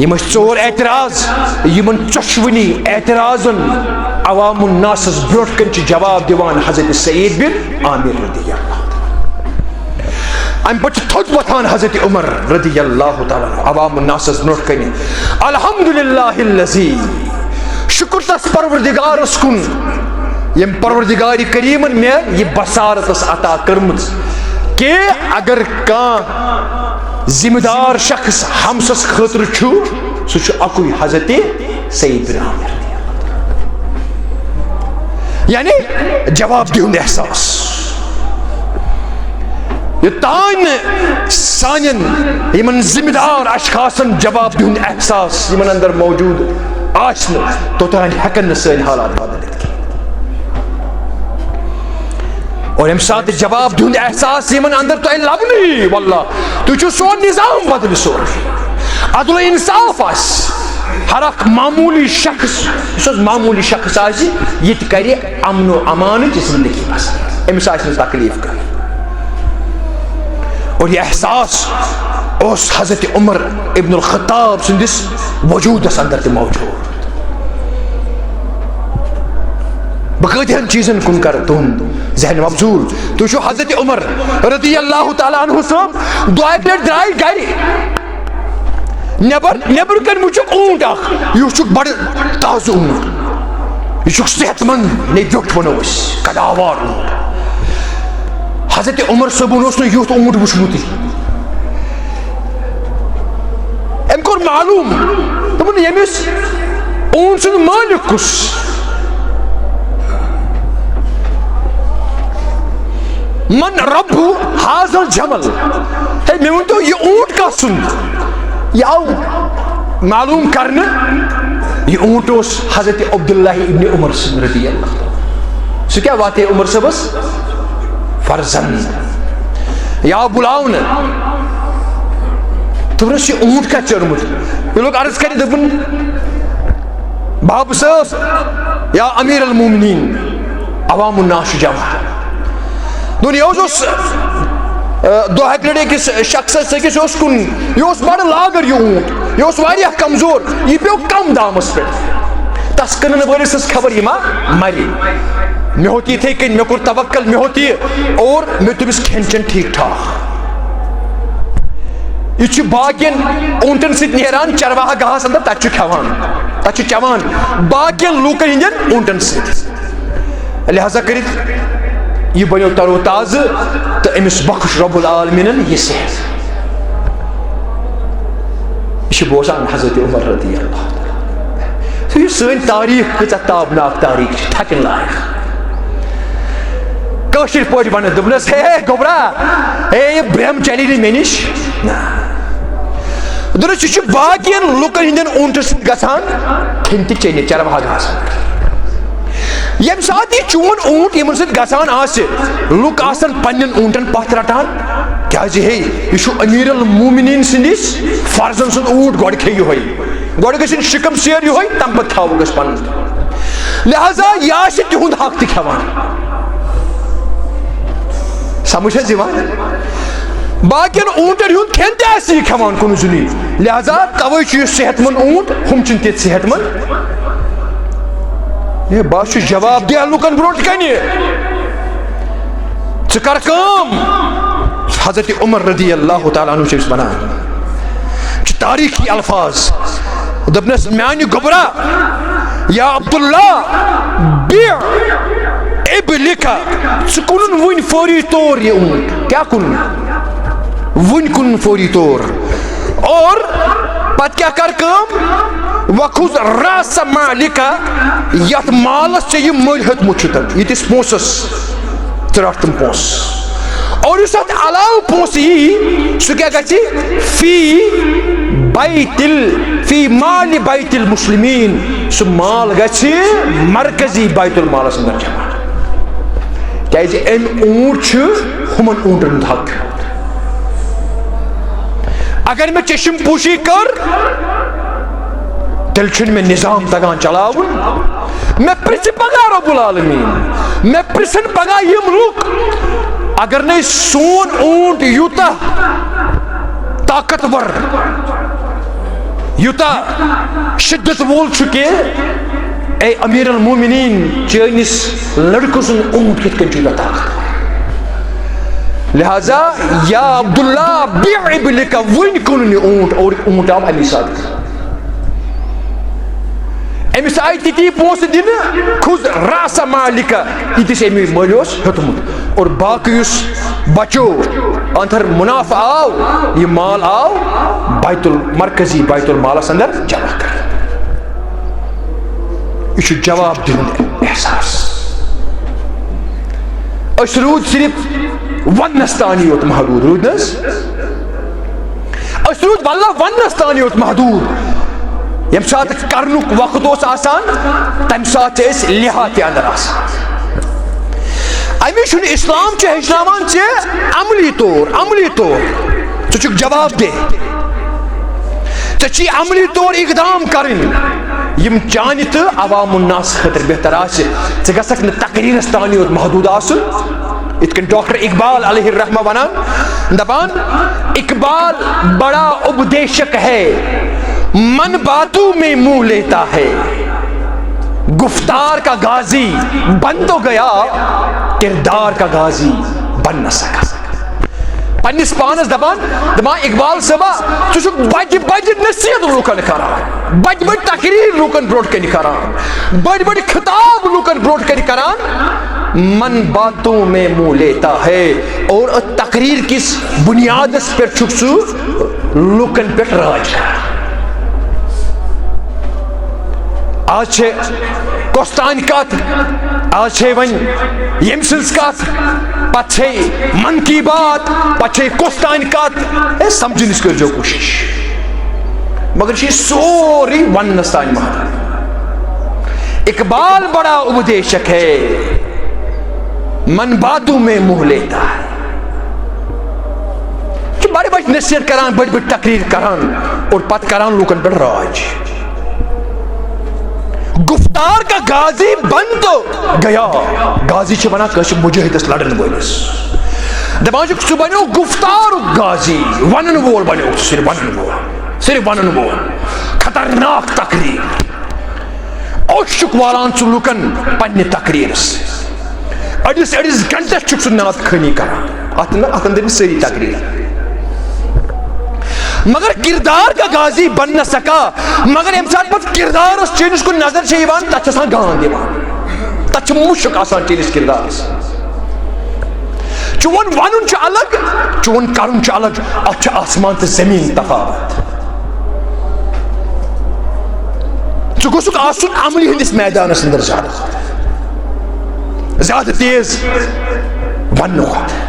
یم ژور اعتراض یمن ژۄشوٕنی اعتراضن عوام الناسس برونٛٹھ کن چھِ جواب دِوان حضرت سعید بن عامر رضی اللہ امہِ پتہٕ چھُ تھوٚد وۄتھان حضرت عمر رضی اللہ تعالیٰ عوام الناسس برونٛٹھ کنہِ الحمدللہ الذی شکر تس پروردگارس کُن یم پروردگار کریمن مےٚ یہِ بصارت ٲس عطا کٔرمٕژ کہ اگر کانٛہہ ذمہ دار شخص ہمسس خٲطرٕ چھُ سُہ چھُ اکُے حضرت سعید بن عامر یعنی جواب دِہُن احساس یوٚتانۍ نہٕ سانٮ۪ن یِمن ذمہ دار اشخاصن جواب دِہُن احساس یِمن اندر موجوٗد آسہِ نہٕ توٚتانۍ ہٮ۪کن نہٕ سٲنۍ حالات بدلِتھ کینٛہہ اور ییٚمہِ ساتہٕ جواب دِہُن احساس یِمن اندر تۄہہِ لبنہٕ یی واللہ تُہۍ چھِو سون نظام بدلہِ سورُے عدل و انصاف آسہِ ہر اکھ معموٗلی شخص یُس حظ معموٗلی شخص آسہِ یہِ تہِ کرِ امن و امانٕچ زندگی بسر أمِس آسہِ نہٕ تکلیٖف کانٛہہ اور یہ احساس اوس حضرت عمر ابن الخطاب سٕنٛدِس وجوٗدس اندر تہِ موجوٗد بہٕ کۭتہن چیٖزن کُن کرٕ تُہُنٛد ذہن مبزوٗل تُہۍ چھِو حضرت عمر رضی اللہ تعالیٰ عنہ صٲب دۄیہِ لٹہِ درٛاے گرِ نبر کن وچک اونٹ اخ یہ بڑ تازہ اونٹ یہ صحت مند نے ویوٹ ونو کداوار اونٹ حضرت عمر صٲبُن اوس نہٕ یُتھ اونٹ وٕچھمُتٕے أمۍ کوٚر معلوم دوٚپُن ییٚمِس اونٹ سُنٛد مٲلِک کُس من رب حاضر جمل ہے میں ونتو یہ اونٹ کا سن یہ آو معلوم کرنے یہ اونٹ اس حضرت عبداللہ ابن عمر سن رضی اللہ سو کیا بات ہے عمر سے بس فرزند یا بلاؤن تو رس یہ اونٹ کا چرمت یہ لوگ عرض کریں دبن باب صاحب یا امیر المومنین عوام الناس جمع دون یہ دو ہکڑے کس شخص سکس کن یہ بڑ لاگر یہ اونٹ یہ کمزور یہ پیو کم دامس پہ تس کنن ولس خبر یہ ما مری مے ہوتی اتھے کن مے کور توکل مے ہوتی اور مے تمس کھین چین ٹھیک ٹھاک یہ باقین اونٹن ست نیران چرواہ گاہس اندر تت کھوان تت چوان باقین لوکن ہندین اونٹن ست لہذا کرت یہ بنو تر و تازہ تو امس بخش رب العالمین یہ صحت یہ بوزان حضرت عمر رضی اللہ تو یہ سن تاریخ کچھ تابناک تاریخ تھکن لائق کشر پوچھ بنت دبنس ہے گوبرا یہ برہم چلی نہیں میں نش درست یہ باقین لوکن ہندین اونٹ سن گسان کھین تہ چینے چرواہ گاسان یم سات یہ چون اونٹ یمن سۭتۍ گژھان آسہِ لُکھ آسن پننٮ۪ن اونٹن پتھ رٹان کیازِ ہے یہ امیر المومنین سندس فرزن سُنٛد اونٹ گۄڈٕ کھیٚیہِ یِہوے گۄڈٕ گژھن شِکم سیر یِہوے تمہِ پتہٕ تھاوو گژھِ پنُن لہذا یہ آسہِ تِہُنٛد حق تہِ کھٮ۪وان سمجھ حظ یِوان باقین اونٹن ہُنٛد کھٮ۪ن تہِ آسہِ یہِ کھٮ۪وان کُنہِ زُنی لہذا توے چھُ یہِ صحت مند اونٹ ہُم چھِنہٕ تِتھۍ صحت مند یہ بات جواب دیا لوکن برونٹ کنی ژٕ کر کٲم حضرت عمر رضی اللہ تعالیٰ عنہ چھُ بنان تاریخی الفاظ دپنس میانہِ گوبرا یا عبداللہ بیع ابلکا ژٕ کُنُن وُنۍ فوری طور یہ اونٹ کیا کُنُن وُنۍ کُنُن فوری طور اور پتہٕ کیا کر کٲم وخُذ راس مالکا یتھ مالس ژےٚ یہِ مٔلۍ ہیوٚتمُت چھُتھ ییٖتِس پونٛسس ژٕ رٹ تِم پونٛسہٕ اور یُس اتھ علاوٕ پونٛسہٕ یی سُہ کیٛاہ گژھِ فی مالِ بیت المسلمین سُہ مال گژھِ مرکزی بیت المالس اندر جمع کیازِ امہِ اونٹ چھُ ہُمن اونٹن ہُنٛد حق اگر مےٚ چشم پوشی کر تیل چھُنہٕ مےٚ نظام تگان چلاوُن مےٚ پرژھِ پگاہ رب العالمین مےٚ پرژھن پگاہ یِم لُکھ اگر نے سون اونٹ یوٗتاہ طاقتور یوٗتاہ شدت وول چھُ کہ اے امیر المومنین چٲنِس لڑکہٕ سُنٛد اونٹ کِتھ کٔنۍ چھُ یوٗتاہ طاقتور لہذا یا عبداللہ بیع ابلکا وُنۍ کُنُن یہِ اونٹ اور اونٹ آو امی ساتہٕ أمس آئی تِتی پونٛسہٕ دِنہٕ خُذ راس مالکا ییٖتِس أمۍ مٔلۍ اوس ہیوٚتمُت اور باقٕے یُس بچو اندر منافع آو یہ مال آو مرکزی بیت المالس اندر جمع کر یہ جواب دِنُن احساس أسۍ روٗدۍ صرف وننس تانی یوت محدود روٗدۍ نہٕ حظ أسۍ روٗدۍ واللہ وننس تانی یوت محدود ییٚمہِ ساتہٕ کرنُک وقت اوس آسان تمہِ ساتہٕ چھِ أسۍ لِحاظ تہِ اندر آسان امی چھُنہٕ اسلام چھُ ہیٚچھناوان ژےٚ عملی طور ژٕ چھُکھ جواب دہ ژےٚ چھی عملی طور اقدام کرٕنۍ یم چانہِ تہٕ عوام الناس خٲطرٕ بہتر آسہِ ژٕ گژھکھ نہٕ تقریٖرس تانی یوت محدود آسُن یِتھ کٔنۍ ڈاکٹر اقبال علیہ الرحمہ ونان دپان اقبال بڑا اپدیشک ہے من باتوں میں منہ لیتا ہے گفتار کا غازی بن تو گیا کردار کا غازی بن نہ سکا پنس پانس دپان اقبال صٲبا ژٕ چھُکھ بجہِ بجہِ نصیحت لوٗکن کران، بجہِ بجہِ تقریر لوٗکن برونٛٹھ کنہِ کران، بڑی بڑی خطاب لوٗکن برونٛٹھ کنہِ کران، من باتوں میں منہ لیتا ہے، اور تقریر کس بنیادس پہ چھُکھ ژٕ لوٗکن پہ راج کران۔ آج چھے کوستانۍ کتھ، آج چھے ون یم سٕنٛز کتھ، پتہٕ چھے من کی بات، پتہٕ چھے کوستانۍ کتھ، سمجھنٕچ کٔرۍزیو کوٗشش، مگر یہ سورُے وننس تانۍ محدود۔ اقبال بڑا اپدیشک ہے، من باتوں میں منہ لیتا ہے، بڑی بڑی نصیحت کران، بڑی بڑی تقریر کران، اور پتہٕ کران لوٗکن پٮ۪ٹھ راج۔ گفتار کا غازی بن تو گیا، غازی چھِ ونان کٲنٛسہِ مجاہدس لڑن وٲلِس، دپان چھُکھ ژٕ بنیو گفتارُک غازی، ونن وول بنیو ژٕ، صرف ونن وول، صرف ونن وول، خطرناک تقریر، اوٚش چھُکھ والان ژٕ لُکن پننہِ تقریٖر سۭتۍ، أڑِس أڑِس گنٹس چھُکھ ژٕ نعت خٲنی کران، اتھ اندر نہٕ سٲری تقریر، مگر کردار کا غازی بن نہ سکا، مگر یم سات پتہ کردار اس چیز کو نظر چھے یوان تتھ چھِ آسان گاند یوان، تتھ چھِ مشک آسان چیز کردارس، چون ونن چھُ الگ، چون کرن چھُ الگ، اتھ چھُ آسمان تہٕ زمین تفاوت۔ ژٕ گوٚژھُکھ آسُن عملی ہندس میدانس اندر زیادٕ تیز وننہٕ کھۄتہٕ۔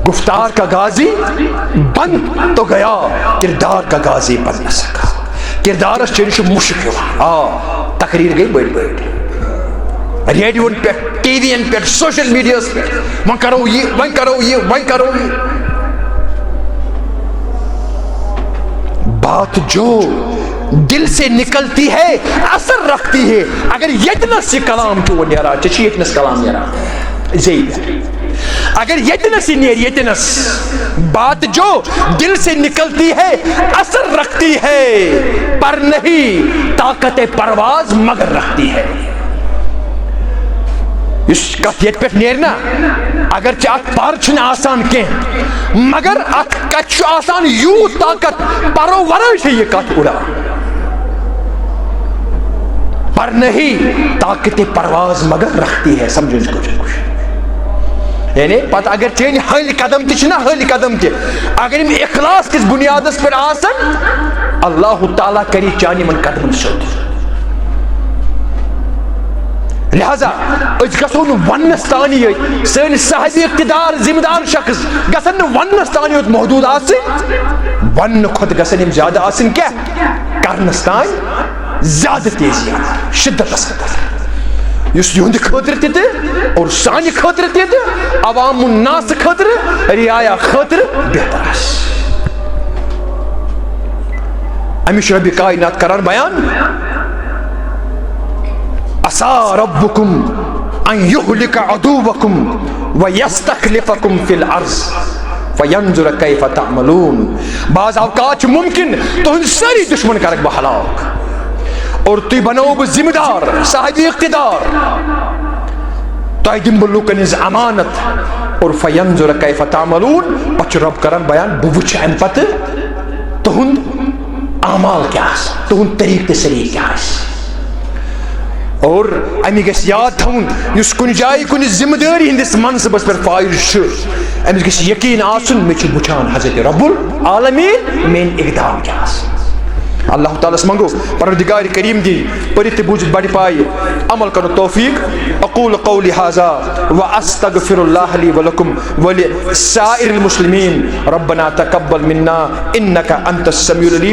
گفتار کا غازی بن تو گیا، کردار کا غازی بن نہ سکا، کردارس چیز مشک یوان، تقریر گئی بڑی بڑی، ریڈیون پہ، ٹی وی ین پہ، سوشل میڈیاس پہ، وۄنۍ کرو یہ، وۄنۍ کرو یہ، وۄنۍ کرو یہ۔ بات جو دل سے نکلتی ہے اثر رکھتی ہے، اگر یتنس یہ کلام چھُ نیران، ژےٚ چھُ یتنس کلام نیران زیٖٹھ، اگر یتنس ہی نیر، یتنس بات جو دل سے نکلتی ہے اثر رکھتی ہے، پر نہیں طاقت پرواز مگر رکھتی ہے۔ اس کت یت پہ نیرنا، اگر ات پر چھنہ آسان کینٛہہ، مگر ات کت چھُ آسان یوٗت طاقت، پرو ورٲے چھِ یہ کت اڑان، پر نہیں طاقت پرواز مگر رکھتی ہے، سمجھو اس کو۔ یعنی پتہ اگر چین حل قدم تہ چھنا، حل قدم تہ اگر یم اخلاص کس بنیادس پر آسن، اللہ تعالیٰ کری چانی من قدم سود۔ لہذا اس گژھو نہٕ وننس تانی یوت، سٲنۍ صاحب اقتدار ذمہ دار شخص گژھن نہٕ وننس تانی یوت محدود آسٕنۍ، وننہٕ کھۄتہٕ گژھن یم زیادٕ آسٕنۍ کیٛاہ، کرنس تانۍ زیادٕ تیزی شدتس قدر، یُس یہنٛدِ خٲطرٕ تہِ تہٕ اور سانہِ خٲطرٕ تہِ تہٕ عوام الناس خٲطرٕ، رعایا خٲطرٕ بہتر آسہِ۔ أمِس چھُ ربِ کائنات کران بیان، عسى ربكم أن يهلك عدوكم ويستخلفكم في الأرض فينظر كيف تعملون۔ بعض اوقات ممکن تہنٛدۍ سٲری دشمن کرکھ بہٕ ہلاک، اور تُہۍ بناو بہٕ ذمہ دار، صاحب اقتدار، تۄہہِ دِمہٕ بہٕ لوٗکن ہٕنٛز امانت، اور فینظر کیف تعملون، پتہٕ چھُ رب کران بیان بہٕ وٕچھِ امہِ پتہٕ تُہُنٛد اعمال کیٛاہ آسہِ، تُہُنٛد طریقہٕ تہٕ طریقہٕ کیٛاہ آسہِ۔ اور امی گژھِ یاد تھاوُن یُس کُنہِ جایہِ کُنہِ ذمہ دٲری ہٕنٛدِس منصبس پٮ۪ٹھ فٲیِض چھُ، أمِس گژھِ یقیٖن آسُن مےٚ چھُ وٕچھان حضرت رب العالمیٖن میٲنۍ اقدام کیٛاہ آسہِ۔ اللہ تعالیٰ اس منگو پروردگار کریم دی پٔرِتھ تہِ بوٗزِتھ بڑِ پایہِ عمل کرنُک توفیٖق۔ اقول قولی ھذا واستغفر اللہ لی ولکم ولسائر المسلمین، ربنا تقبل منا انک انت السمیع العلیم۔